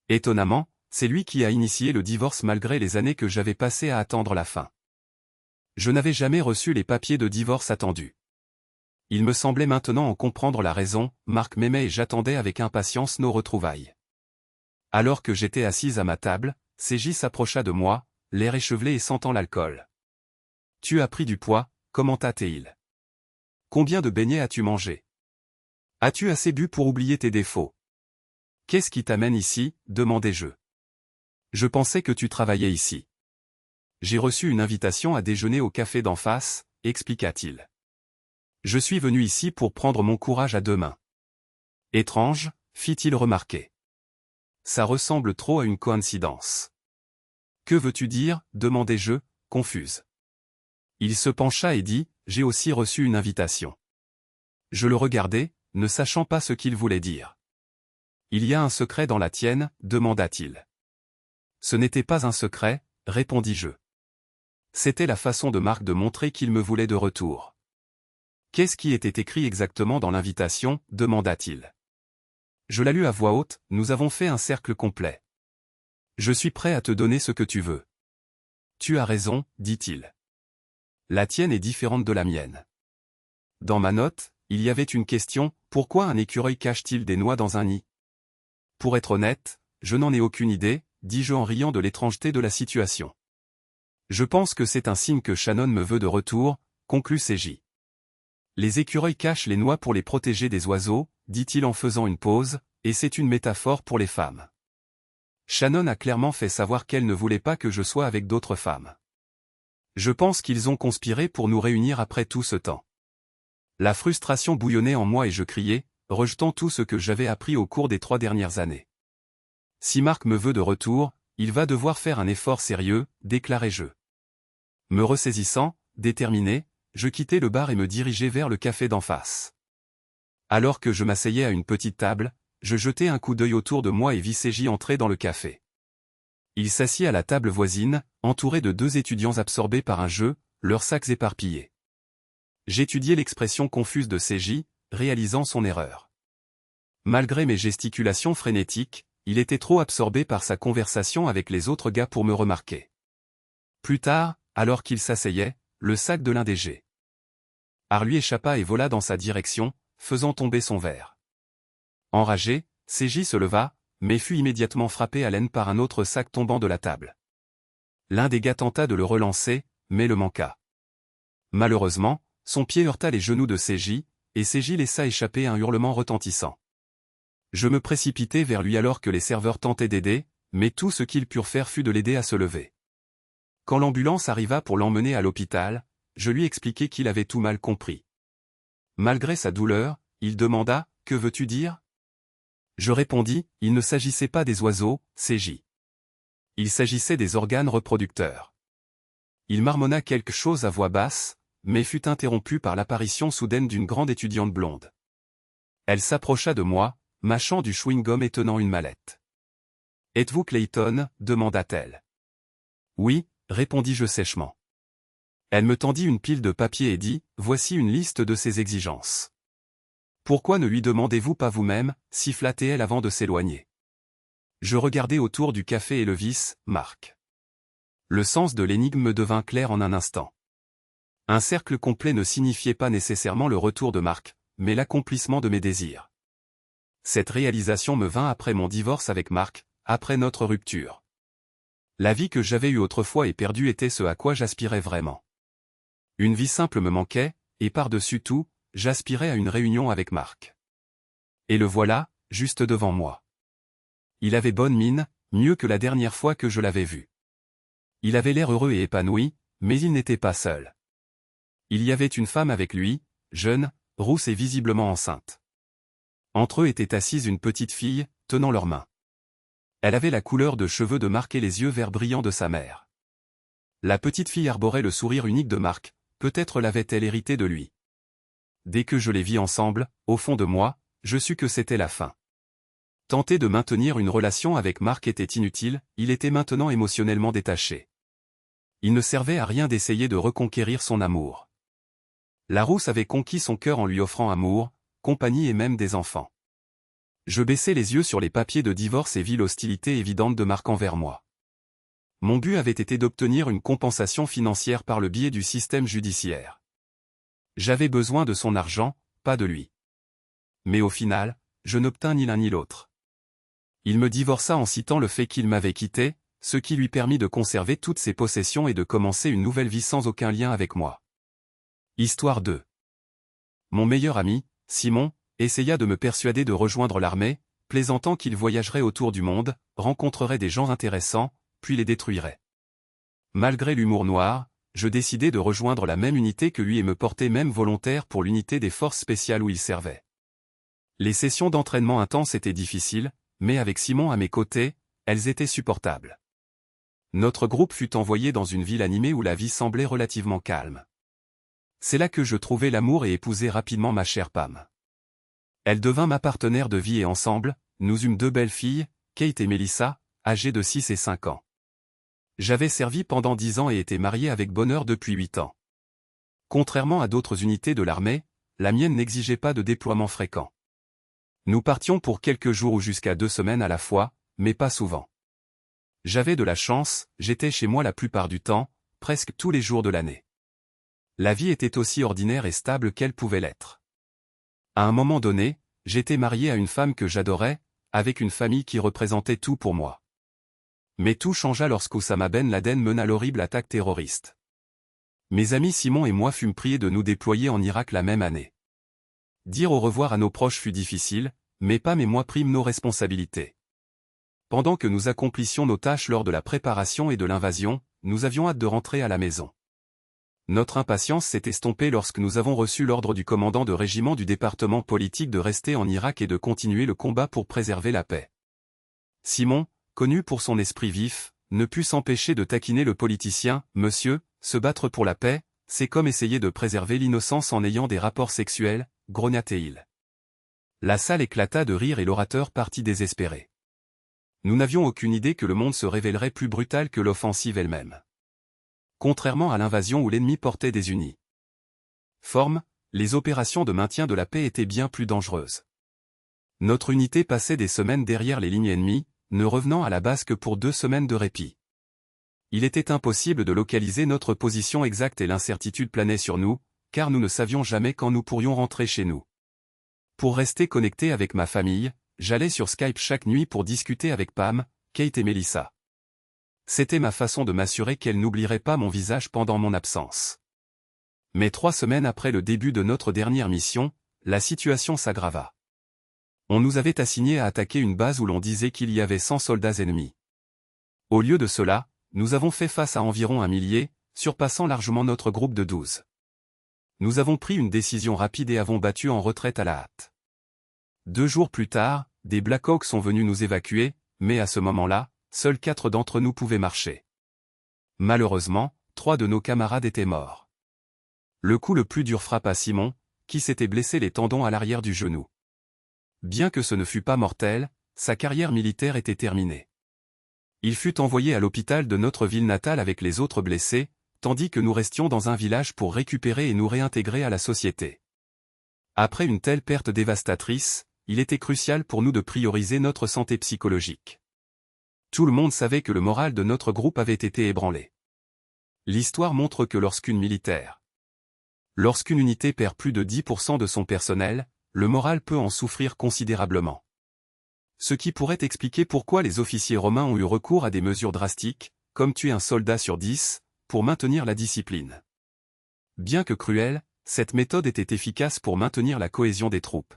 Étonnamment, c'est lui qui a initié le divorce malgré les années que j'avais passées à attendre la fin. Je n'avais jamais reçu les papiers de divorce attendus. Il me semblait maintenant en comprendre la raison, Marc m'aimait et j'attendais avec impatience nos retrouvailles. Alors que j'étais assise à ma table, CJ s'approcha de moi, l'air échevelé et sentant l'alcool. « Tu as pris du poids, commenta-t-il. Combien de beignets as-tu mangé? As-tu assez bu pour oublier tes défauts? Qu'est-ce qui t'amène ici, demandai-je. Je pensais que tu travaillais ici. J'ai reçu une invitation à déjeuner au café d'en face, expliqua-t-il. Je suis venu ici pour prendre mon courage à 2 mains. Étrange, fit-il remarquer. Ça ressemble trop à une coïncidence. Que veux-tu dire, demandai-je, confuse. Il se pencha et dit, j'ai aussi reçu une invitation. Je le regardai, ne sachant pas ce qu'il voulait dire. Il y a un secret dans la tienne, demanda-t-il. Ce n'était pas un secret, répondis-je. C'était la façon de Marc de montrer qu'il me voulait de retour. Qu'est-ce qui était écrit exactement dans l'invitation, demanda-t-il. Je la lus à voix haute, nous avons fait un cercle complet. Je suis prêt à te donner ce que tu veux. Tu as raison, dit-il. La tienne est différente de la mienne. Dans ma note, il y avait une question, pourquoi un écureuil cache-t-il des noix dans un nid? Pour être honnête, je n'en ai aucune idée, dis-je en riant de l'étrangeté de la situation. Je pense que c'est un signe que Shannon me veut de retour, conclut CJ. Les écureuils cachent les noix pour les protéger des oiseaux, dit-il en faisant une pause, et c'est une métaphore pour les femmes. Shannon a clairement fait savoir qu'elle ne voulait pas que je sois avec d'autres femmes. Je pense qu'ils ont conspiré pour nous réunir après tout ce temps. La frustration bouillonnait en moi et je criais, rejetant tout ce que j'avais appris au cours des 3 dernières années. Si Marc me veut de retour, il va devoir faire un effort sérieux, déclarai-je. Me ressaisissant, déterminé, je quittai le bar et me dirigeai vers le café d'en face. Alors que je m'asseyais à une petite table, je jetai un coup d'œil autour de moi et vis CJ entrer dans le café. Il s'assit à la table voisine, entouré de 2 étudiants absorbés par un jeu, leurs sacs éparpillés. J'étudiais l'expression confuse de CJ, réalisant son erreur. Malgré mes gesticulations frénétiques, il était trop absorbé par sa conversation avec les autres gars pour me remarquer. Plus tard, alors qu'il s'asseyait, le sac de l'un des G. lui échappa et vola dans sa direction, faisant tomber son verre. Enragé, CJ se leva, mais fut immédiatement frappé à l'aine par un autre sac tombant de la table. L'un des gars tenta de le relancer, mais le manqua. Malheureusement, son pied heurta les genoux de CJ, et CJ laissa échapper un hurlement retentissant. Je me précipitai vers lui alors que les serveurs tentaient d'aider, mais tout ce qu'ils purent faire fut de l'aider à se lever. Quand l'ambulance arriva pour l'emmener à l'hôpital, je lui expliquai qu'il avait tout mal compris. Malgré sa douleur, il demanda, « Que veux-tu dire ?» Je répondis, « Il ne s'agissait pas des oiseaux, CJ. Il s'agissait des organes reproducteurs. » Il marmonna quelque chose à voix basse, mais fut interrompu par l'apparition soudaine d'une grande étudiante blonde. Elle s'approcha de moi, mâchant du chewing-gum et tenant une mallette. « Êtes-vous Clayton ?» demanda-t-elle. « Oui », répondis-je sèchement. Elle me tendit une pile de papier et dit, « Voici une liste de ses exigences. » « Pourquoi ne lui demandez-vous pas vous-même » siffla-t-elle avant de s'éloigner. Je regardai autour du café et le vis, Marc. Le sens de l'énigme me devint clair en un instant. Un cercle complet ne signifiait pas nécessairement le retour de Marc, mais l'accomplissement de mes désirs. Cette réalisation me vint après mon divorce avec Marc, après notre rupture. La vie que j'avais eue autrefois et perdue était ce à quoi j'aspirais vraiment. Une vie simple me manquait, et par-dessus tout, j'aspirais à une réunion avec Marc. Et le voilà, juste devant moi. Il avait bonne mine, mieux que la dernière fois que je l'avais vu. Il avait l'air heureux et épanoui, mais il n'était pas seul. Il y avait une femme avec lui, jeune, rousse et visiblement enceinte. Entre eux était assise une petite fille, tenant leurs mains. Elle avait la couleur de cheveux de Marc et les yeux verts brillants de sa mère. La petite fille arborait le sourire unique de Marc, peut-être l'avait-elle hérité de lui. Dès que je les vis ensemble, au fond de moi, je sus que c'était la fin. Tenter de maintenir une relation avec Marc était inutile, il était maintenant émotionnellement détaché. Il ne servait à rien d'essayer de reconquérir son amour. La rousse avait conquis son cœur en lui offrant amour, compagnie et même des enfants. Je baissai les yeux sur les papiers de divorce et vis l'hostilité évidente de Marc envers moi. Mon but avait été d'obtenir une compensation financière par le biais du système judiciaire. J'avais besoin de son argent, pas de lui. Mais au final, je n'obtins ni l'un ni l'autre. Il me divorça en citant le fait qu'il m'avait quitté, ce qui lui permit de conserver toutes ses possessions et de commencer une nouvelle vie sans aucun lien avec moi. Histoire 2. Mon meilleur ami, Simon, essaya de me persuader de rejoindre l'armée, plaisantant qu'il voyagerait autour du monde, rencontrerait des gens intéressants, puis les détruirait. Malgré l'humour noir, je décidai de rejoindre la même unité que lui et me portai même volontaire pour l'unité des forces spéciales où il servait. Les sessions d'entraînement intenses étaient difficiles, mais avec Simon à mes côtés, elles étaient supportables. Notre groupe fut envoyé dans une ville animée où la vie semblait relativement calme. C'est là que je trouvai l'amour et épousai rapidement ma chère Pam. Elle devint ma partenaire de vie et ensemble, nous eûmes 2 belles filles, Kate et Melissa, âgées de 6 et 5 ans. J'avais servi pendant 10 ans et été marié avec bonheur depuis 8 ans. Contrairement à d'autres unités de l'armée, la mienne n'exigeait pas de déploiement fréquent. Nous partions pour quelques jours ou jusqu'à 2 semaines à la fois, mais pas souvent. J'avais de la chance, j'étais chez moi la plupart du temps, presque tous les jours de l'année. La vie était aussi ordinaire et stable qu'elle pouvait l'être. À un moment donné, j'étais marié à une femme que j'adorais, avec une famille qui représentait tout pour moi. Mais tout changea lorsqu'Oussama Ben Laden mena l'horrible attaque terroriste. Mes amis Simon et moi fûmes priés de nous déployer en Irak la même année. Dire au revoir à nos proches fut difficile, mais Pam et moi prîmes nos responsabilités. Pendant que nous accomplissions nos tâches lors de la préparation et de l'invasion, nous avions hâte de rentrer à la maison. Notre impatience s'est estompée lorsque nous avons reçu l'ordre du commandant de régiment du département politique de rester en Irak et de continuer le combat pour préserver la paix. Simon, connu pour son esprit vif, ne put s'empêcher de taquiner le politicien, « Monsieur, se battre pour la paix, c'est comme essayer de préserver l'innocence en ayant des rapports sexuels », grognatait-il. La salle éclata de rire et l'orateur partit désespéré. Nous n'avions aucune idée que le monde se révélerait plus brutal que l'offensive elle-même. Contrairement à l'invasion où l'ennemi portait des uniformes, les opérations de maintien de la paix étaient bien plus dangereuses. Notre unité passait des semaines derrière les lignes ennemies, ne revenant à la base que pour 2 semaines de répit. Il était impossible de localiser notre position exacte et l'incertitude planait sur nous, car nous ne savions jamais quand nous pourrions rentrer chez nous. Pour rester connecté avec ma famille, j'allais sur Skype chaque nuit pour discuter avec Pam, Kate et Melissa. C'était ma façon de m'assurer qu'elles n'oublieraient pas mon visage pendant mon absence. Mais 3 semaines après le début de notre dernière mission, la situation s'aggrava. On nous avait assignés à attaquer une base où l'on disait qu'il y avait 100 soldats ennemis. Au lieu de cela, nous avons fait face à environ 1 millier, surpassant largement notre groupe de 12. Nous avons pris une décision rapide et avons battu en retraite à la hâte. 2 jours plus tard, des Black Hawks sont venus nous évacuer, mais à ce moment-là, seuls 4 d'entre nous pouvaient marcher. Malheureusement, 3 de nos camarades étaient morts. Le coup le plus dur frappa Simon, qui s'était blessé les tendons à l'arrière du genou. Bien que ce ne fût pas mortel, sa carrière militaire était terminée. Il fut envoyé à l'hôpital de notre ville natale avec les autres blessés, tandis que nous restions dans un village pour récupérer et nous réintégrer à la société. Après une telle perte dévastatrice, il était crucial pour nous de prioriser notre santé psychologique. Tout le monde savait que le moral de notre groupe avait été ébranlé. L'histoire montre que lorsqu'une unité perd plus de 10% de son personnel, le moral peut en souffrir considérablement. Ce qui pourrait expliquer pourquoi les officiers romains ont eu recours à des mesures drastiques, comme tuer un soldat sur 10, pour maintenir la discipline. Bien que cruelle, cette méthode était efficace pour maintenir la cohésion des troupes.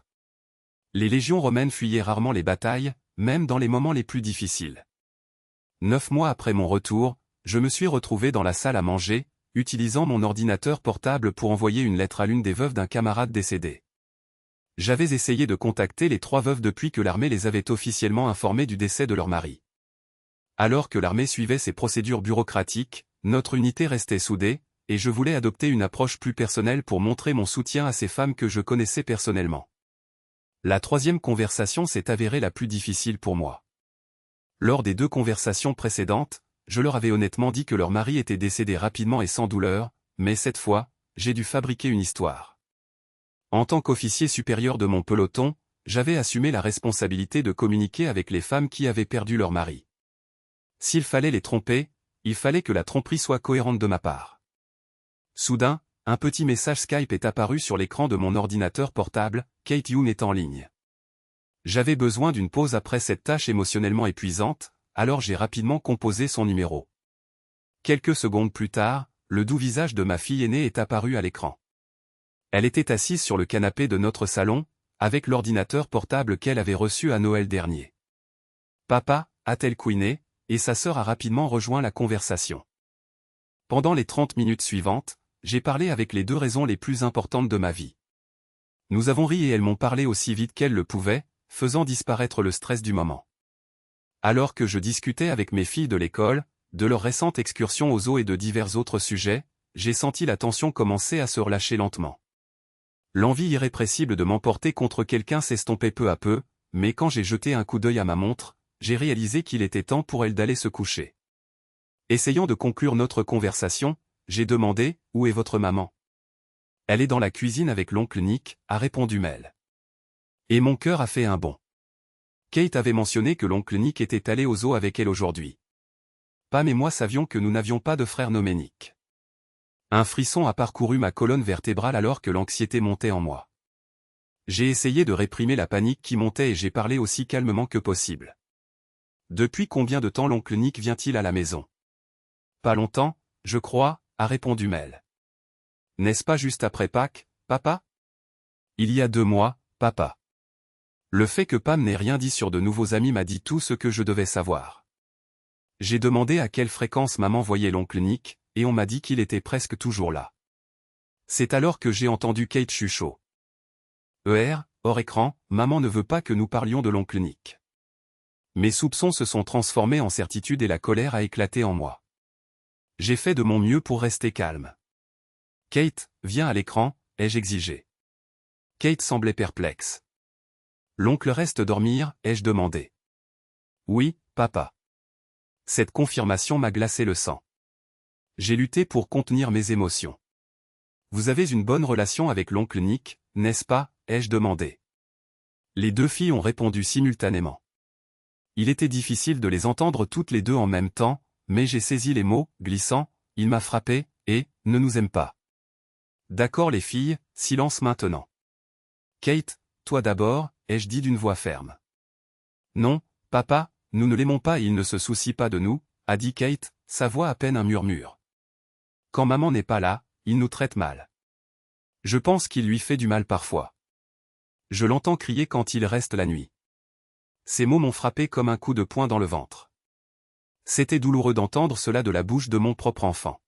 Les légions romaines fuyaient rarement les batailles, même dans les moments les plus difficiles. 9 mois après mon retour, je me suis retrouvé dans la salle à manger, utilisant mon ordinateur portable pour envoyer une lettre à l'une des veuves d'un camarade décédé. J'avais essayé de contacter les 3 veuves depuis que l'armée les avait officiellement informées du décès de leur mari. Alors que l'armée suivait ses procédures bureaucratiques, notre unité restait soudée, et je voulais adopter une approche plus personnelle pour montrer mon soutien à ces femmes que je connaissais personnellement. La 3e conversation s'est avérée la plus difficile pour moi. Lors des 2 conversations précédentes, je leur avais honnêtement dit que leur mari était décédé rapidement et sans douleur, mais cette fois, j'ai dû fabriquer une histoire. En tant qu'officier supérieur de mon peloton, j'avais assumé la responsabilité de communiquer avec les femmes qui avaient perdu leur mari. S'il fallait les tromper, il fallait que la tromperie soit cohérente de ma part. Soudain, un petit message Skype est apparu sur l'écran de mon ordinateur portable, Kate Young est en ligne. J'avais besoin d'une pause après cette tâche émotionnellement épuisante, alors j'ai rapidement composé son numéro. Quelques secondes plus tard, le doux visage de ma fille aînée est apparu à l'écran. Elle était assise sur le canapé de notre salon, avec l'ordinateur portable qu'elle avait reçu à Noël dernier. Papa, a-t-elle couiné, et sa sœur a rapidement rejoint la conversation. Pendant les 30 minutes suivantes, j'ai parlé avec les 2 raisons les plus importantes de ma vie. Nous avons ri et elles m'ont parlé aussi vite qu'elles le pouvaient, faisant disparaître le stress du moment. Alors que je discutais avec mes filles de l'école, de leur récente excursion aux eaux et de divers autres sujets, j'ai senti la tension commencer à se relâcher lentement. L'envie irrépressible de m'emporter contre quelqu'un s'estompait peu à peu, mais quand j'ai jeté un coup d'œil à ma montre, j'ai réalisé qu'il était temps pour elle d'aller se coucher. Essayant de conclure notre conversation, j'ai demandé « Où est votre maman ?» « Elle est dans la cuisine avec l'oncle Nick », a répondu Mel. Et mon cœur a fait un bond. Kate avait mentionné que l'oncle Nick était allé aux eaux avec elle aujourd'hui. Pam et moi savions que nous n'avions pas de frère nommé Nick. Un frisson a parcouru ma colonne vertébrale alors que l'anxiété montait en moi. J'ai essayé de réprimer la panique qui montait et j'ai parlé aussi calmement que possible. Depuis combien de temps l'oncle Nick vient-il à la maison? Pas longtemps, je crois, a répondu Mel. N'est-ce pas juste après Pâques, papa? Il y a 2 mois, papa. Le fait que Pam n'ait rien dit sur de nouveaux amis m'a dit tout ce que je devais savoir. J'ai demandé à quelle fréquence maman voyait l'oncle Nick, et on m'a dit qu'il était presque toujours là. C'est alors que j'ai entendu Kate chuchot. Hors écran, maman ne veut pas que nous parlions de l'oncle Nick. Mes soupçons se sont transformés en certitude et la colère a éclaté en moi. J'ai fait de mon mieux pour rester calme. Kate, viens à l'écran, ai-je exigé. Kate semblait perplexe. L'oncle reste dormir, ai-je demandé. Oui, papa. Cette confirmation m'a glacé le sang. J'ai lutté pour contenir mes émotions. Vous avez une bonne relation avec l'oncle Nick, n'est-ce pas, ai-je demandé. Les 2 filles ont répondu simultanément. Il était difficile de les entendre toutes les 2 en même temps, mais j'ai saisi les mots, glissant, il m'a frappé, et, ne nous aime pas. D'accord les filles, silence maintenant. Kate, toi d'abord, ai-je dit d'une voix ferme. Non, papa, nous ne l'aimons pas et il ne se soucie pas de nous, a dit Kate, sa voix à peine un murmure. Quand maman n'est pas là, il nous traite mal. Je pense qu'il lui fait du mal parfois. Je l'entends crier quand il reste la nuit. Ces mots m'ont frappé comme un coup de poing dans le ventre. C'était douloureux d'entendre cela de la bouche de mon propre enfant.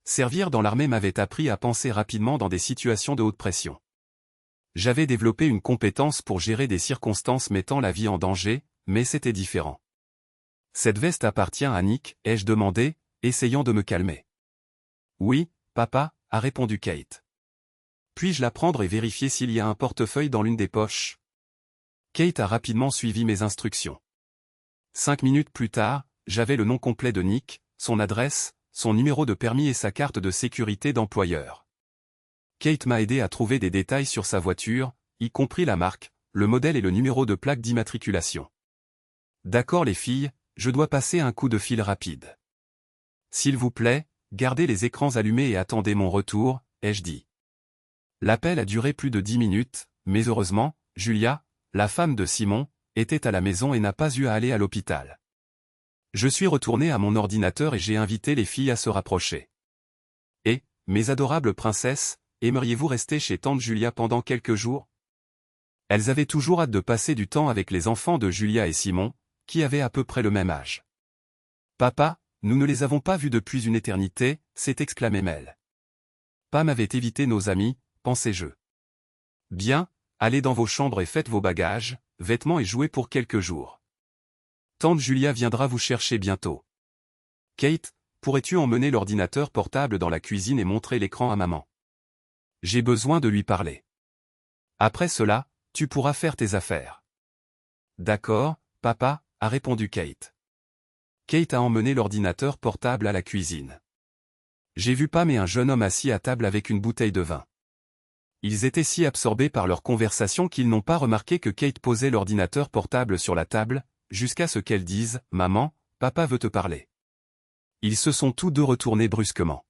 Servir dans l'armée m'avait appris à penser rapidement dans des situations de haute pression. J'avais développé une compétence pour gérer des circonstances mettant la vie en danger, mais c'était différent. Cette veste appartient à Nick, ai-je demandé, essayant de me calmer. Oui, papa, a répondu Kate. Puis-je la prendre et vérifier s'il y a un portefeuille dans l'une des poches? Kate a rapidement suivi mes instructions. 5 minutes plus tard, j'avais le nom complet de Nick, son adresse, son numéro de permis et sa carte de sécurité d'employeur. Kate m'a aidé à trouver des détails sur sa voiture, y compris la marque, le modèle et le numéro de plaque d'immatriculation. D'accord les filles, je dois passer un coup de fil rapide. S'il vous plaît, gardez les écrans allumés et attendez mon retour, ai-je dit. L'appel a duré plus de 10 minutes, mais heureusement, Julia, la femme de Simon, était à la maison et n'a pas eu à aller à l'hôpital. Je suis retourné à mon ordinateur et j'ai invité les filles à se rapprocher. Et, mes adorables princesses, aimeriez-vous rester chez tante Julia pendant quelques jours? Elles avaient toujours hâte de passer du temps avec les enfants de Julia et Simon, qui avaient à peu près le même âge. Papa, nous ne les avons pas vus depuis une éternité, s'est exclamé Mel. Pam avait évité nos amis, pensais-je. Bien, allez dans vos chambres et faites vos bagages, vêtements et jouets pour quelques jours. Tante Julia viendra vous chercher bientôt. Kate, pourrais-tu emmener l'ordinateur portable dans la cuisine et montrer l'écran à maman? J'ai besoin de lui parler. Après cela, tu pourras faire tes affaires. D'accord, papa, a répondu Kate. Kate a emmené l'ordinateur portable à la cuisine. J'ai vu Pam et un jeune homme assis à table avec une bouteille de vin. Ils étaient si absorbés par leur conversation qu'ils n'ont pas remarqué que Kate posait l'ordinateur portable sur la table, jusqu'à ce qu'elle dise « Maman, papa veut te parler ». Ils se sont tous deux retournés brusquement.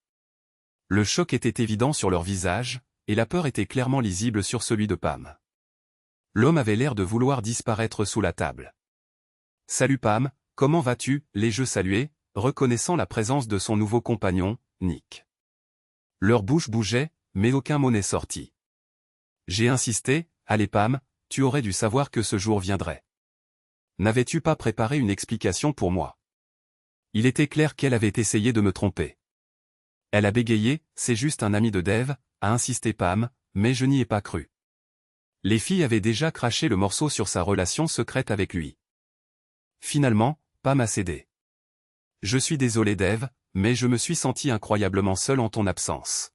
Le choc était évident sur leur visage, et la peur était clairement lisible sur celui de Pam. L'homme avait l'air de vouloir disparaître sous la table. « Salut Pam, comment vas-tu » l'ai-je salué, reconnaissant la présence de son nouveau compagnon, Nick. Leur bouche bougeait, mais aucun mot n'est sorti. J'ai insisté, « Allez Pam, tu aurais dû savoir que ce jour viendrait. N'avais-tu pas préparé une explication pour moi ?» Il était clair qu'elle avait essayé de me tromper. Elle a bégayé, « C'est juste un ami de Dave », a insisté Pam, mais je n'y ai pas cru. Les filles avaient déjà craché le morceau sur sa relation secrète avec lui. Finalement, Pam a cédé. « Je suis désolé Dave, mais je me suis senti incroyablement seul en ton absence.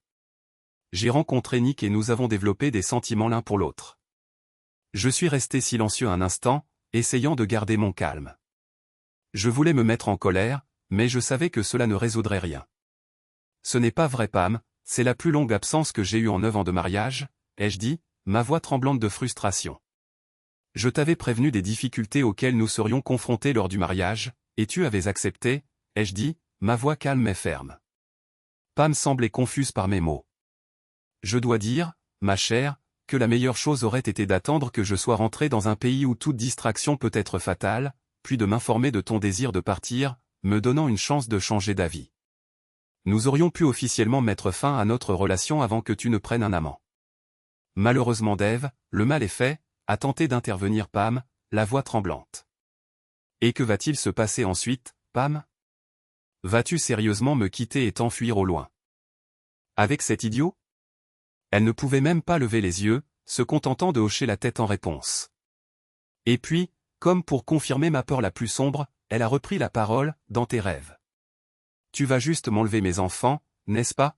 J'ai rencontré Nick et nous avons développé des sentiments l'un pour l'autre. » Je suis resté silencieux un instant, essayant de garder mon calme. Je voulais me mettre en colère, mais je savais que cela ne résoudrait rien. « Ce n'est pas vrai Pam, c'est la plus longue absence que j'ai eue en 9 ans de mariage, ai-je dit, ma voix tremblante de frustration. Je t'avais prévenu des difficultés auxquelles nous serions confrontés lors du mariage, et tu avais accepté, ai-je dit, ma voix calme mais ferme. Pam semblait confuse par mes mots. Je dois dire, ma chère, que la meilleure chose aurait été d'attendre que je sois rentré dans un pays où toute distraction peut être fatale, puis de m'informer de ton désir de partir, me donnant une chance de changer d'avis. Nous aurions pu officiellement mettre fin à notre relation avant que tu ne prennes un amant. Malheureusement Dave, le mal est fait, a tenté d'intervenir Pam, la voix tremblante. Et que va-t-il se passer ensuite, Pam? Vas-tu sérieusement me quitter et t'enfuir au loin? Avec cet idiot? Elle ne pouvait même pas lever les yeux, se contentant de hocher la tête en réponse. Et puis, comme pour confirmer ma peur la plus sombre, elle a repris la parole, dans tes rêves. Tu vas juste m'enlever mes enfants, n'est-ce pas?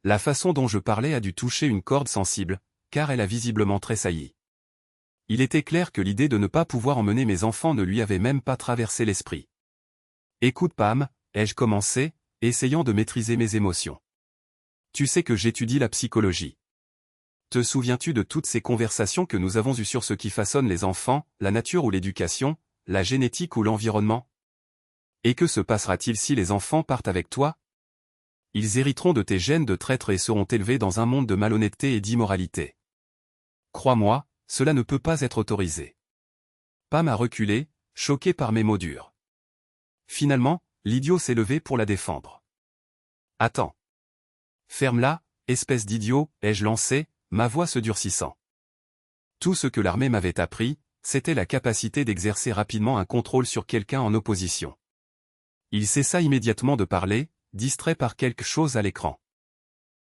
La façon dont je parlais a dû toucher une corde sensible, car elle a visiblement tressailli. Il était clair que l'idée de ne pas pouvoir emmener mes enfants ne lui avait même pas traversé l'esprit. Écoute Pam, ai-je commencé, essayant de maîtriser mes émotions. Tu sais que j'étudie la psychologie. Te souviens-tu de toutes ces conversations que nous avons eues sur ce qui façonne les enfants, la nature ou l'éducation, la génétique ou l'environnement? Et que se passera-t-il si les enfants partent avec toi? Ils hériteront de tes gènes de traître et seront élevés dans un monde de malhonnêteté et d'immoralité. Crois-moi, cela ne peut pas être autorisé. Pam a reculé, choqué par mes mots durs. Finalement, l'idiot s'est levé pour la défendre. Attends. Ferme-la, espèce d'idiot, ai-je lancé, ma voix se durcissant. Tout ce que l'armée m'avait appris, c'était la capacité d'exercer rapidement un contrôle sur quelqu'un en opposition. Il cessa immédiatement de parler, distrait par quelque chose à l'écran.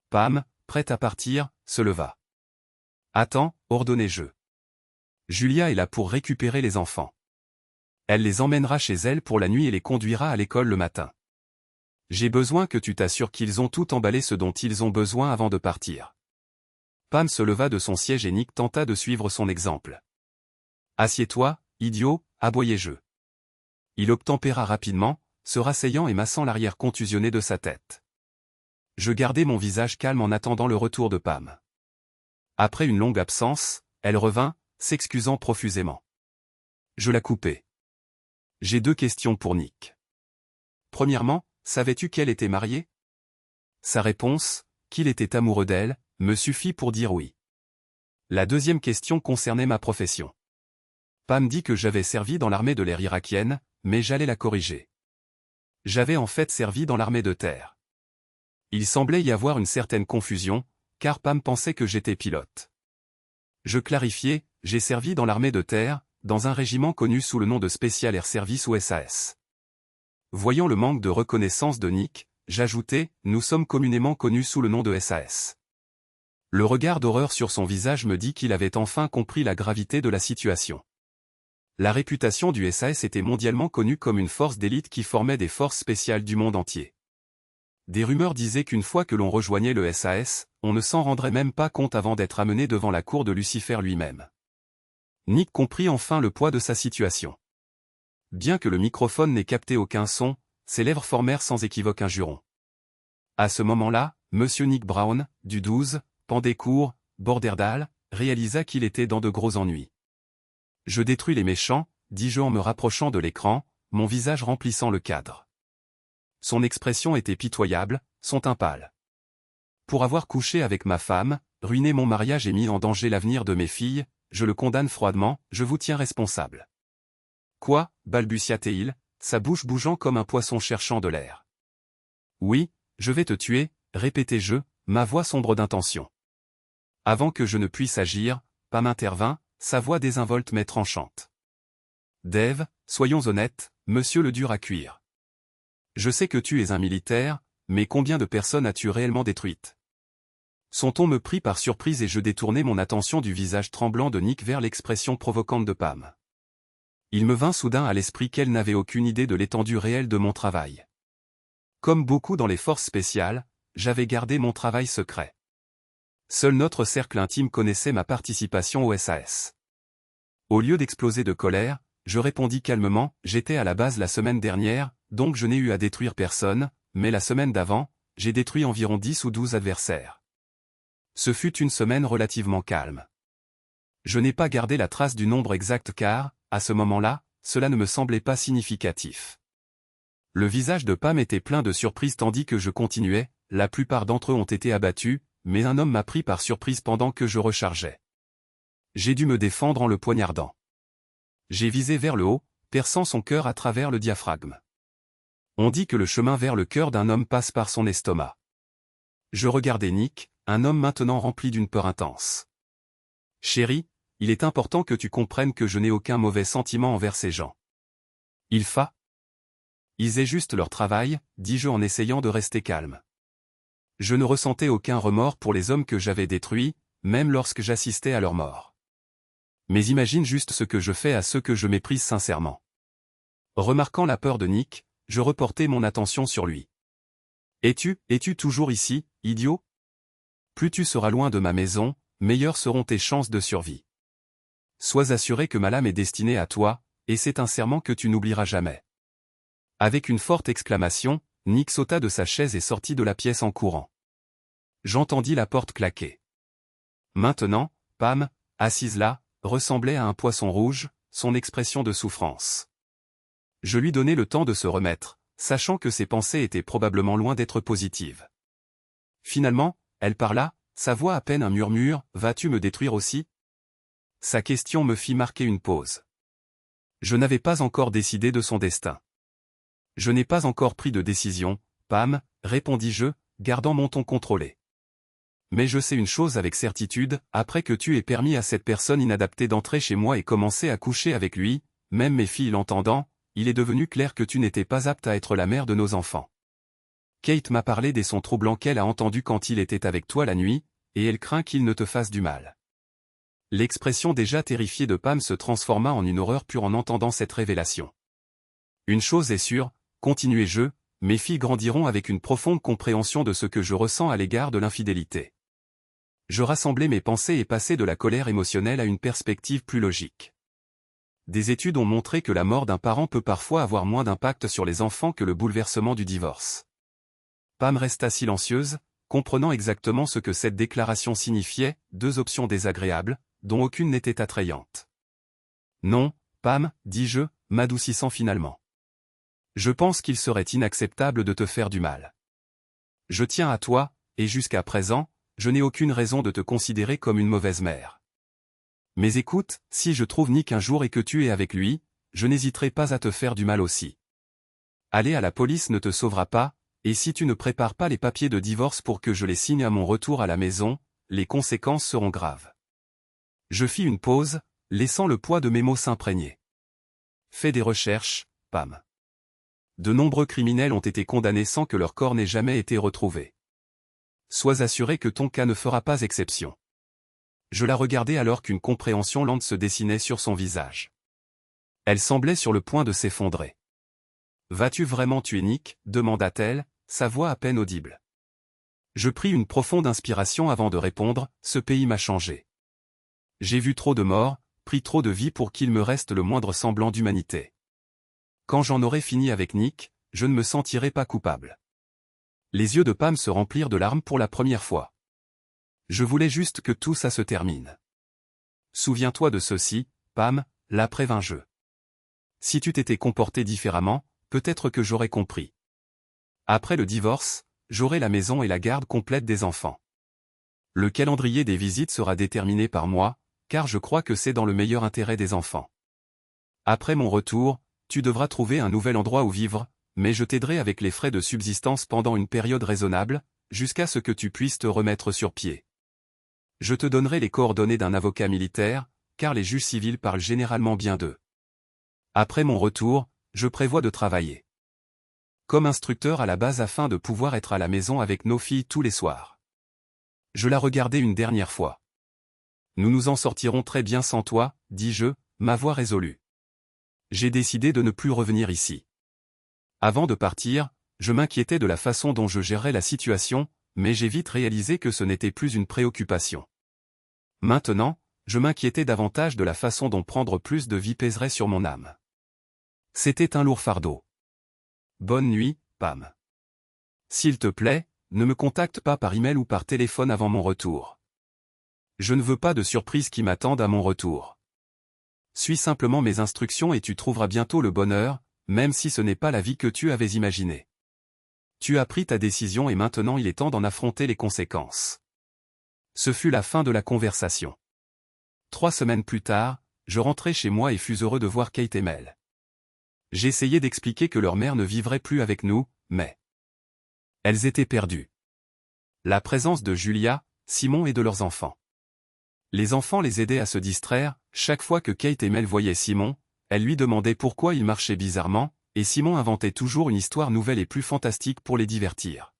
Pam, prête à partir, se leva. Attends, ordonnai-je. Julia est là pour récupérer les enfants. Elle les emmènera chez elle pour la nuit et les conduira à l'école le matin. J'ai besoin que tu t'assures qu'ils ont tout emballé ce dont ils ont besoin avant de partir. Pam se leva de son siège et Nick tenta de suivre son exemple. Assieds-toi, idiot, aboyai-je. Il obtempéra rapidement, se rasseyant et massant l'arrière contusionné de sa tête. Je gardai mon visage calme en attendant le retour de Pam. Après une longue absence, elle revint, s'excusant profusément. Je la coupai. J'ai 2 questions pour Nick. Premièrement, savais-tu qu'elle était mariée? Sa réponse, qu'il était amoureux d'elle, me suffit pour dire oui. La deuxième question concernait ma profession. Pam dit que j'avais servi dans l'armée de l'air irakienne, mais j'allais la corriger. J'avais en fait servi dans l'armée de terre. Il semblait y avoir une certaine confusion, car Pam pensait que j'étais pilote. Je clarifiais, j'ai servi dans l'armée de terre, dans un régiment connu sous le nom de Special Air Service ou SAS. Voyant le manque de reconnaissance de Nick, j'ajoutais, nous sommes communément connus sous le nom de SAS. Le regard d'horreur sur son visage me dit qu'il avait enfin compris la gravité de la situation. La réputation du SAS était mondialement connue comme une force d'élite qui formait des forces spéciales du monde entier. Des rumeurs disaient qu'une fois que l'on rejoignait le SAS, on ne s'en rendrait même pas compte avant d'être amené devant la cour de Lucifer lui-même. Nick comprit enfin le poids de sa situation. Bien que le microphone n'ait capté aucun son, ses lèvres formèrent sans équivoque un juron. À ce moment-là, Monsieur Nick Brown, du 12, Pandécourt, Borderdale, réalisa qu'il était dans de gros ennuis. Je détruis les méchants, dis-je en me rapprochant de l'écran, mon visage remplissant le cadre. Son expression était pitoyable, son teint pâle. Pour avoir couché avec ma femme, ruiné mon mariage et mis en danger l'avenir de mes filles, je le condamne froidement, je vous tiens responsable. Quoi, balbutia-t-il, sa bouche bougeant comme un poisson cherchant de l'air. Oui, je vais te tuer, répétai-je, ma voix sombre d'intention. Avant que je ne puisse agir, Pam intervint, sa voix désinvolte mais tranchante. Dave, soyons honnêtes, monsieur le dur à cuire. Je sais que tu es un militaire, mais combien de personnes as-tu réellement détruites? Son ton me prit par surprise et je détournai mon attention du visage tremblant de Nick vers l'expression provocante de Pam. Il me vint soudain à l'esprit qu'elle n'avait aucune idée de l'étendue réelle de mon travail. Comme beaucoup dans les forces spéciales, j'avais gardé mon travail secret. Seul notre cercle intime connaissait ma participation au SAS. Au lieu d'exploser de colère, je répondis calmement, j'étais à la base la semaine dernière, donc je n'ai eu à détruire personne, mais la semaine d'avant, j'ai détruit environ 10 ou 12 adversaires. Ce fut une semaine relativement calme. Je n'ai pas gardé la trace du nombre exact car, à ce moment-là, cela ne me semblait pas significatif. Le visage de Pam était plein de surprise tandis que je continuais, la plupart d'entre eux ont été abattus, mais un homme m'a pris par surprise pendant que je rechargeais. J'ai dû me défendre en le poignardant. J'ai visé vers le haut, perçant son cœur à travers le diaphragme. On dit que le chemin vers le cœur d'un homme passe par son estomac. Je regardais Nick, un homme maintenant rempli d'une peur intense. Chérie, il est important que tu comprennes que je n'ai aucun mauvais sentiment envers ces gens. Ils faisaient juste leur travail, dis-je en essayant de rester calme. Je ne ressentais aucun remords pour les hommes que j'avais détruits, même lorsque j'assistais à leur mort. Mais imagine juste ce que je fais à ceux que je méprise sincèrement. Remarquant la peur de Nick, je reportai mon attention sur lui. Es-tu toujours ici, idiot? Plus tu seras loin de ma maison, meilleures seront tes chances de survie. Sois assuré que ma lame est destinée à toi, et c'est un serment que tu n'oublieras jamais. Avec une forte exclamation, Nick sauta de sa chaise et sortit de la pièce en courant. J'entendis la porte claquer. Maintenant, Pam, assise là, ressemblait à un poisson rouge, son expression de souffrance. Je lui donnai le temps de se remettre, sachant que ses pensées étaient probablement loin d'être positives. Finalement, elle parla, sa voix à peine un murmure, « Vas-tu me détruire aussi ?» Sa question me fit marquer une pause. Je n'avais pas encore décidé de son destin. Je n'ai pas encore pris de décision, Pam, répondis-je, gardant mon ton contrôlé. Mais je sais une chose avec certitude, après que tu aies permis à cette personne inadaptée d'entrer chez moi et commencer à coucher avec lui, même mes filles l'entendant, il est devenu clair que tu n'étais pas apte à être la mère de nos enfants. Kate m'a parlé des sons troublants qu'elle a entendus quand il était avec toi la nuit, et elle craint qu'il ne te fasse du mal. L'expression déjà terrifiée de Pam se transforma en une horreur pure en entendant cette révélation. Une chose est sûre, continuai-je, mes filles grandiront avec une profonde compréhension de ce que je ressens à l'égard de l'infidélité. Je rassemblai mes pensées et passai de la colère émotionnelle à une perspective plus logique. Des études ont montré que la mort d'un parent peut parfois avoir moins d'impact sur les enfants que le bouleversement du divorce. Pam resta silencieuse, comprenant exactement ce que cette déclaration signifiait, deux options désagréables, dont aucune n'était attrayante. Non, Pam, dis-je, m'adoucissant finalement. Je pense qu'il serait inacceptable de te faire du mal. Je tiens à toi, et jusqu'à présent, je n'ai aucune raison de te considérer comme une mauvaise mère. Mais écoute, si je trouve Nick un jour et que tu es avec lui, je n'hésiterai pas à te faire du mal aussi. Aller à la police ne te sauvera pas, et si tu ne prépares pas les papiers de divorce pour que je les signe à mon retour à la maison, les conséquences seront graves. Je fis une pause, laissant le poids de mes mots s'imprégner. Fais des recherches, Pam. De nombreux criminels ont été condamnés sans que leur corps n'ait jamais été retrouvé. Sois assuré que ton cas ne fera pas exception. Je la regardai alors qu'une compréhension lente se dessinait sur son visage. Elle semblait sur le point de s'effondrer. « Vas-tu vraiment tuer Nick ?» demanda-t-elle, sa voix à peine audible. Je pris une profonde inspiration avant de répondre, « Ce pays m'a changé. J'ai vu trop de morts, pris trop de vies pour qu'il me reste le moindre semblant d'humanité. Quand j'en aurai fini avec Nick, je ne me sentirai pas coupable. » Les yeux de Pam se remplirent de larmes pour la première fois. Je voulais juste que tout ça se termine. Souviens-toi de ceci, Pam, l'après-20 Si tu t'étais comporté différemment, peut-être que j'aurais compris. Après le divorce, j'aurai la maison et la garde complète des enfants. Le calendrier des visites sera déterminé par moi, car je crois que c'est dans le meilleur intérêt des enfants. Après mon retour, tu devras trouver un nouvel endroit où vivre, mais je t'aiderai avec les frais de subsistance pendant une période raisonnable, jusqu'à ce que tu puisses te remettre sur pied. Je te donnerai les coordonnées d'un avocat militaire, car les juges civils parlent généralement bien d'eux. Après mon retour, je prévois de travailler comme instructeur à la base afin de pouvoir être à la maison avec nos filles tous les soirs. Je la regardai une dernière fois. Nous nous en sortirons très bien sans toi, dis-je, ma voix résolue. J'ai décidé de ne plus revenir ici. Avant de partir, je m'inquiétais de la façon dont je gérerais la situation, mais j'ai vite réalisé que ce n'était plus une préoccupation. Maintenant, je m'inquiétais davantage de la façon dont prendre plus de vie pèserait sur mon âme. C'était un lourd fardeau. Bonne nuit, Pam. S'il te plaît, ne me contacte pas par email ou par téléphone avant mon retour. Je ne veux pas de surprises qui m'attendent à mon retour. Suis simplement mes instructions et tu trouveras bientôt le bonheur, même si ce n'est pas la vie que tu avais imaginée. Tu as pris ta décision et maintenant il est temps d'en affronter les conséquences. Ce fut la fin de la conversation. 3 semaines plus tard, je rentrai chez moi et fus heureux de voir Kate et Mel. J'essayais d'expliquer que leur mère ne vivrait plus avec nous, mais elles étaient perdues. La présence de Julia, Simon et de leurs enfants. Les enfants les aidaient à se distraire, chaque fois que Kate et Mel voyaient Simon, elles lui demandaient pourquoi il marchait bizarrement, et Simon inventait toujours une histoire nouvelle et plus fantastique pour les divertir.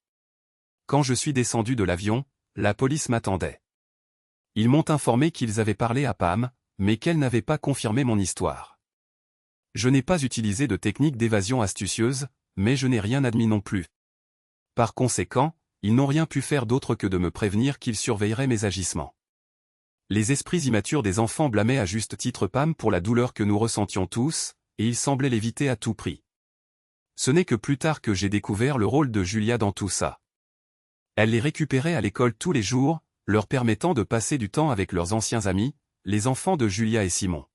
Quand je suis descendu de l'avion, la police m'attendait. Ils m'ont informé qu'ils avaient parlé à Pam, mais qu'elle n'avait pas confirmé mon histoire. Je n'ai pas utilisé de technique d'évasion astucieuse, mais je n'ai rien admis non plus. Par conséquent, ils n'ont rien pu faire d'autre que de me prévenir qu'ils surveilleraient mes agissements. Les esprits immatures des enfants blâmaient à juste titre Pam pour la douleur que nous ressentions tous, et ils semblaient l'éviter à tout prix. Ce n'est que plus tard que j'ai découvert le rôle de Julia dans tout ça. Elle les récupérait à l'école tous les jours, leur permettant de passer du temps avec leurs anciens amis, les enfants de Julia et Simon.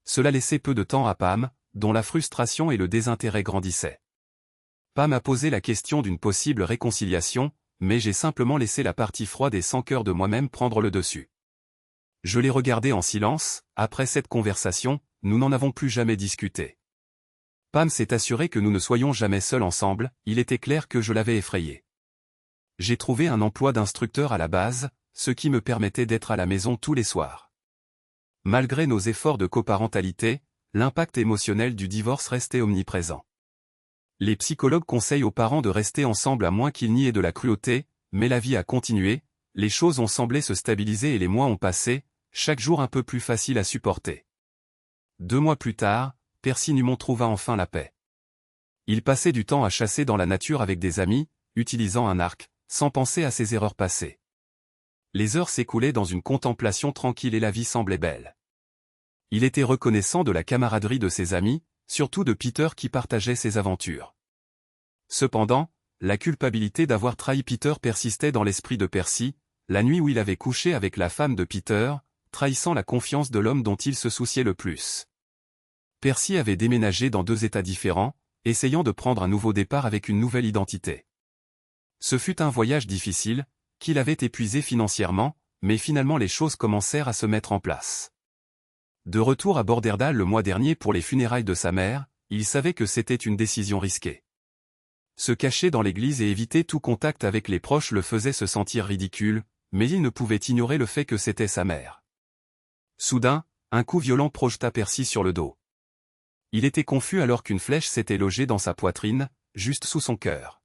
Cela laissait peu de temps à Pam, dont la frustration et le désintérêt grandissaient. Pam a posé la question d'une possible réconciliation, mais j'ai simplement laissé la partie froide et sans cœur de moi-même prendre le dessus. Je l'ai regardé en silence, après cette conversation, nous n'en avons plus jamais discuté. Pam s'est assurée que nous ne soyons jamais seuls ensemble, il était clair que je l'avais effrayée. J'ai trouvé un emploi d'instructeur à la base, ce qui me permettait d'être à la maison tous les soirs. Malgré nos efforts de coparentalité, l'impact émotionnel du divorce restait omniprésent. Les psychologues conseillent aux parents de rester ensemble à moins qu'il n'y ait de la cruauté, mais la vie a continué, les choses ont semblé se stabiliser et les mois ont passé, chaque jour un peu plus facile à supporter. 2 mois plus tard, Percy Numon trouva enfin la paix. Il passait du temps à chasser dans la nature avec des amis, utilisant un arc, sans penser à ses erreurs passées. Les heures s'écoulaient dans une contemplation tranquille et la vie semblait belle. Il était reconnaissant de la camaraderie de ses amis, surtout de Peter qui partageait ses aventures. Cependant, la culpabilité d'avoir trahi Peter persistait dans l'esprit de Percy, la nuit où il avait couché avec la femme de Peter, trahissant la confiance de l'homme dont il se souciait le plus. Percy avait déménagé dans 2 États différents, essayant de prendre un nouveau départ avec une nouvelle identité. Ce fut un voyage difficile, qu'il avait épuisé financièrement, mais finalement les choses commencèrent à se mettre en place. De retour à Borderdal le mois dernier pour les funérailles de sa mère, il savait que c'était une décision risquée. Se cacher dans l'église et éviter tout contact avec les proches le faisait se sentir ridicule, mais il ne pouvait ignorer le fait que c'était sa mère. Soudain, un coup violent projeta Percy sur le dos. Il était confus alors qu'une flèche s'était logée dans sa poitrine, juste sous son cœur.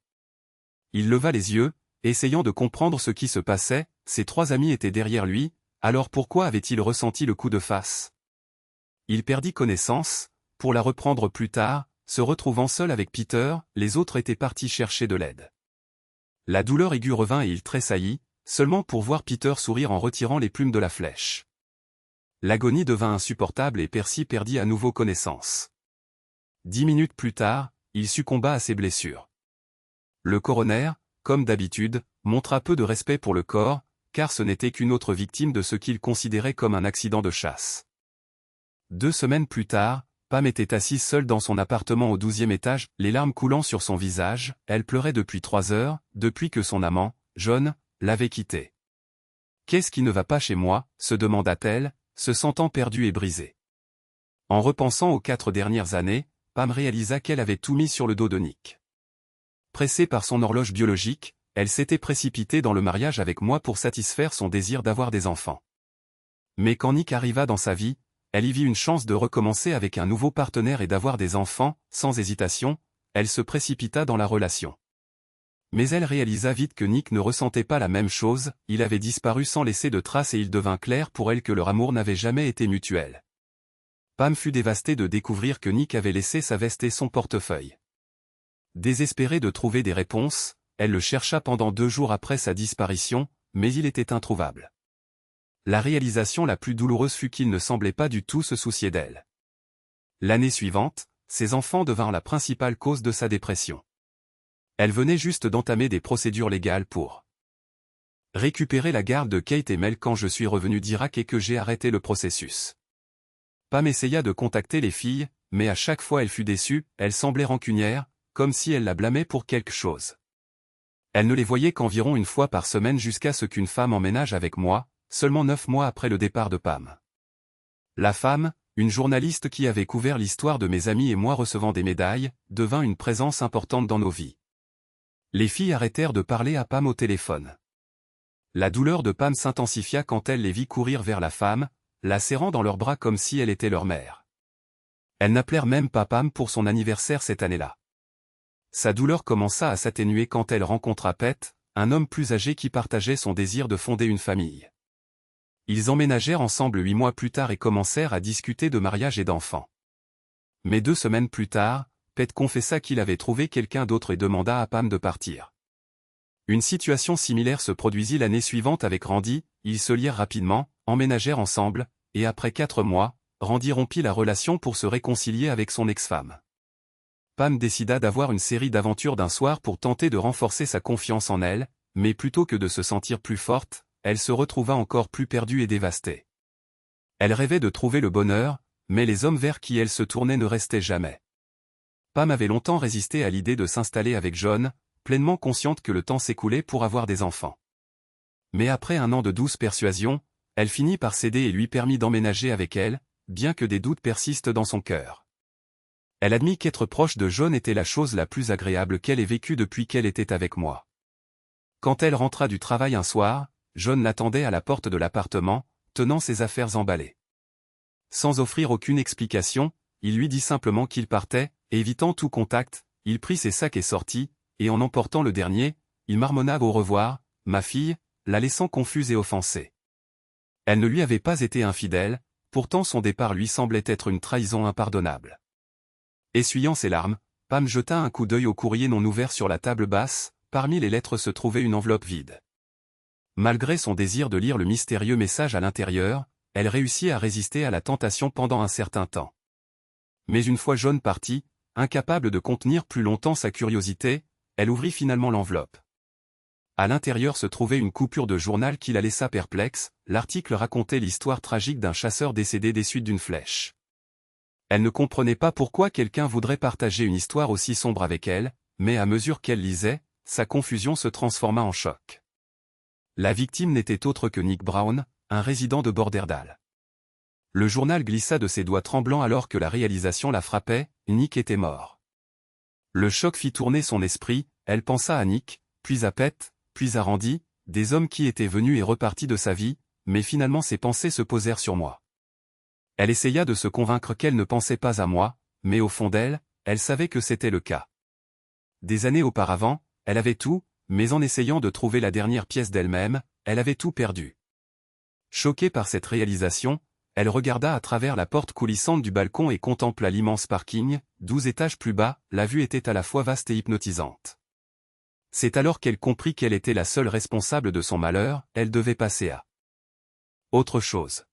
Il leva les yeux, essayant de comprendre ce qui se passait, ses 3 amis étaient derrière lui, alors pourquoi avait-il ressenti le coup de face? Il perdit connaissance, pour la reprendre plus tard, se retrouvant seul avec Peter, les autres étaient partis chercher de l'aide. La douleur aiguë revint et il tressaillit, seulement pour voir Peter sourire en retirant les plumes de la flèche. L'agonie devint insupportable et Percy perdit à nouveau connaissance. 10 minutes plus tard, il succomba à ses blessures. Le coroner, comme d'habitude, montra peu de respect pour le corps, car ce n'était qu'une autre victime de ce qu'il considérait comme un accident de chasse. 2 semaines plus tard, Pam était assise seule dans son appartement au 12e étage, les larmes coulant sur son visage, elle pleurait depuis 3 heures, depuis que son amant, John, l'avait quittée. « Qu'est-ce qui ne va pas chez moi ?» se demanda-t-elle, se sentant perdue et brisée. En repensant aux 4 dernières années, Pam réalisa qu'elle avait tout mis sur le dos de Nick. Pressée par son horloge biologique, elle s'était précipitée dans le mariage avec moi pour satisfaire son désir d'avoir des enfants. Mais quand Nick arriva dans sa vie, elle y vit une chance de recommencer avec un nouveau partenaire et d'avoir des enfants, sans hésitation, elle se précipita dans la relation. Mais elle réalisa vite que Nick ne ressentait pas la même chose, il avait disparu sans laisser de traces et il devint clair pour elle que leur amour n'avait jamais été mutuel. Pam fut dévastée de découvrir que Nick avait laissé sa veste et son portefeuille. Désespérée de trouver des réponses, elle le chercha pendant 2 jours après sa disparition, mais il était introuvable. La réalisation la plus douloureuse fut qu'il ne semblait pas du tout se soucier d'elle. L'année suivante, ses enfants devinrent la principale cause de sa dépression. Elle venait juste d'entamer des procédures légales pour récupérer la garde de Kate et Mel quand je suis revenu d'Irak et que j'ai arrêté le processus. Pam essaya de contacter les filles, mais à chaque fois elle fut déçue, elle semblait rancunière, comme si elle la blâmait pour quelque chose. Elle ne les voyait qu'environ 1 fois par semaine jusqu'à ce qu'une femme emménage avec moi, seulement 9 mois après le départ de Pam. La femme, une journaliste qui avait couvert l'histoire de mes amis et moi recevant des médailles, devint une présence importante dans nos vies. Les filles arrêtèrent de parler à Pam au téléphone. La douleur de Pam s'intensifia quand elle les vit courir vers la femme, la serrant dans leurs bras comme si elle était leur mère. Elles n'appelèrent même pas Pam pour son anniversaire cette année-là. Sa douleur commença à s'atténuer quand elle rencontra Pete, un homme plus âgé qui partageait son désir de fonder une famille. Ils emménagèrent ensemble 8 mois plus tard et commencèrent à discuter de mariage et d'enfants. Mais 2 semaines plus tard, Pete confessa qu'il avait trouvé quelqu'un d'autre et demanda à Pam de partir. Une situation similaire se produisit l'année suivante avec Randy, ils se lièrent rapidement, emménagèrent ensemble, et après 4 mois, Randy rompit la relation pour se réconcilier avec son ex-femme. Pam décida d'avoir une série d'aventures d'un soir pour tenter de renforcer sa confiance en elle, mais plutôt que de se sentir plus forte, elle se retrouva encore plus perdue et dévastée. Elle rêvait de trouver le bonheur, mais les hommes vers qui elle se tournait ne restaient jamais. Pam avait longtemps résisté à l'idée de s'installer avec John, pleinement consciente que le temps s'écoulait pour avoir des enfants. Mais après 1 an de douce persuasion, elle finit par céder et lui permit d'emménager avec elle, bien que des doutes persistent dans son cœur. Elle admit qu'être proche de John était la chose la plus agréable qu'elle ait vécue depuis qu'elle était avec moi. Quand elle rentra du travail un soir, John l'attendait à la porte de l'appartement, tenant ses affaires emballées. Sans offrir aucune explication, il lui dit simplement qu'il partait, évitant tout contact, il prit ses sacs et sortit, et en emportant le dernier, il marmonna au revoir, ma fille, la laissant confuse et offensée. Elle ne lui avait pas été infidèle, pourtant son départ lui semblait être une trahison impardonnable. Essuyant ses larmes, Pam jeta un coup d'œil au courrier non ouvert sur la table basse, parmi les lettres se trouvait une enveloppe vide. Malgré son désir de lire le mystérieux message à l'intérieur, elle réussit à résister à la tentation pendant un certain temps. Mais une fois John parti, incapable de contenir plus longtemps sa curiosité, elle ouvrit finalement l'enveloppe. À l'intérieur se trouvait une coupure de journal qui la laissa perplexe, l'article racontait l'histoire tragique d'un chasseur décédé des suites d'une flèche. Elle ne comprenait pas pourquoi quelqu'un voudrait partager une histoire aussi sombre avec elle, mais à mesure qu'elle lisait, sa confusion se transforma en choc. La victime n'était autre que Nick Brown, un résident de Borderdale. Le journal glissa de ses doigts tremblants alors que la réalisation la frappait, Nick était mort. Le choc fit tourner son esprit, elle pensa à Nick, puis à Pete, puis à Randy, des hommes qui étaient venus et repartis de sa vie, mais finalement ses pensées se posèrent sur moi. Elle essaya de se convaincre qu'elle ne pensait pas à moi, mais au fond d'elle, elle savait que c'était le cas. Des années auparavant, elle avait tout, mais en essayant de trouver la dernière pièce d'elle-même, elle avait tout perdu. Choquée par cette réalisation, elle regarda à travers la porte coulissante du balcon et contempla l'immense parking, 12 étages plus bas, la vue était à la fois vaste et hypnotisante. C'est alors qu'elle comprit qu'elle était la seule responsable de son malheur, elle devait passer à autre chose.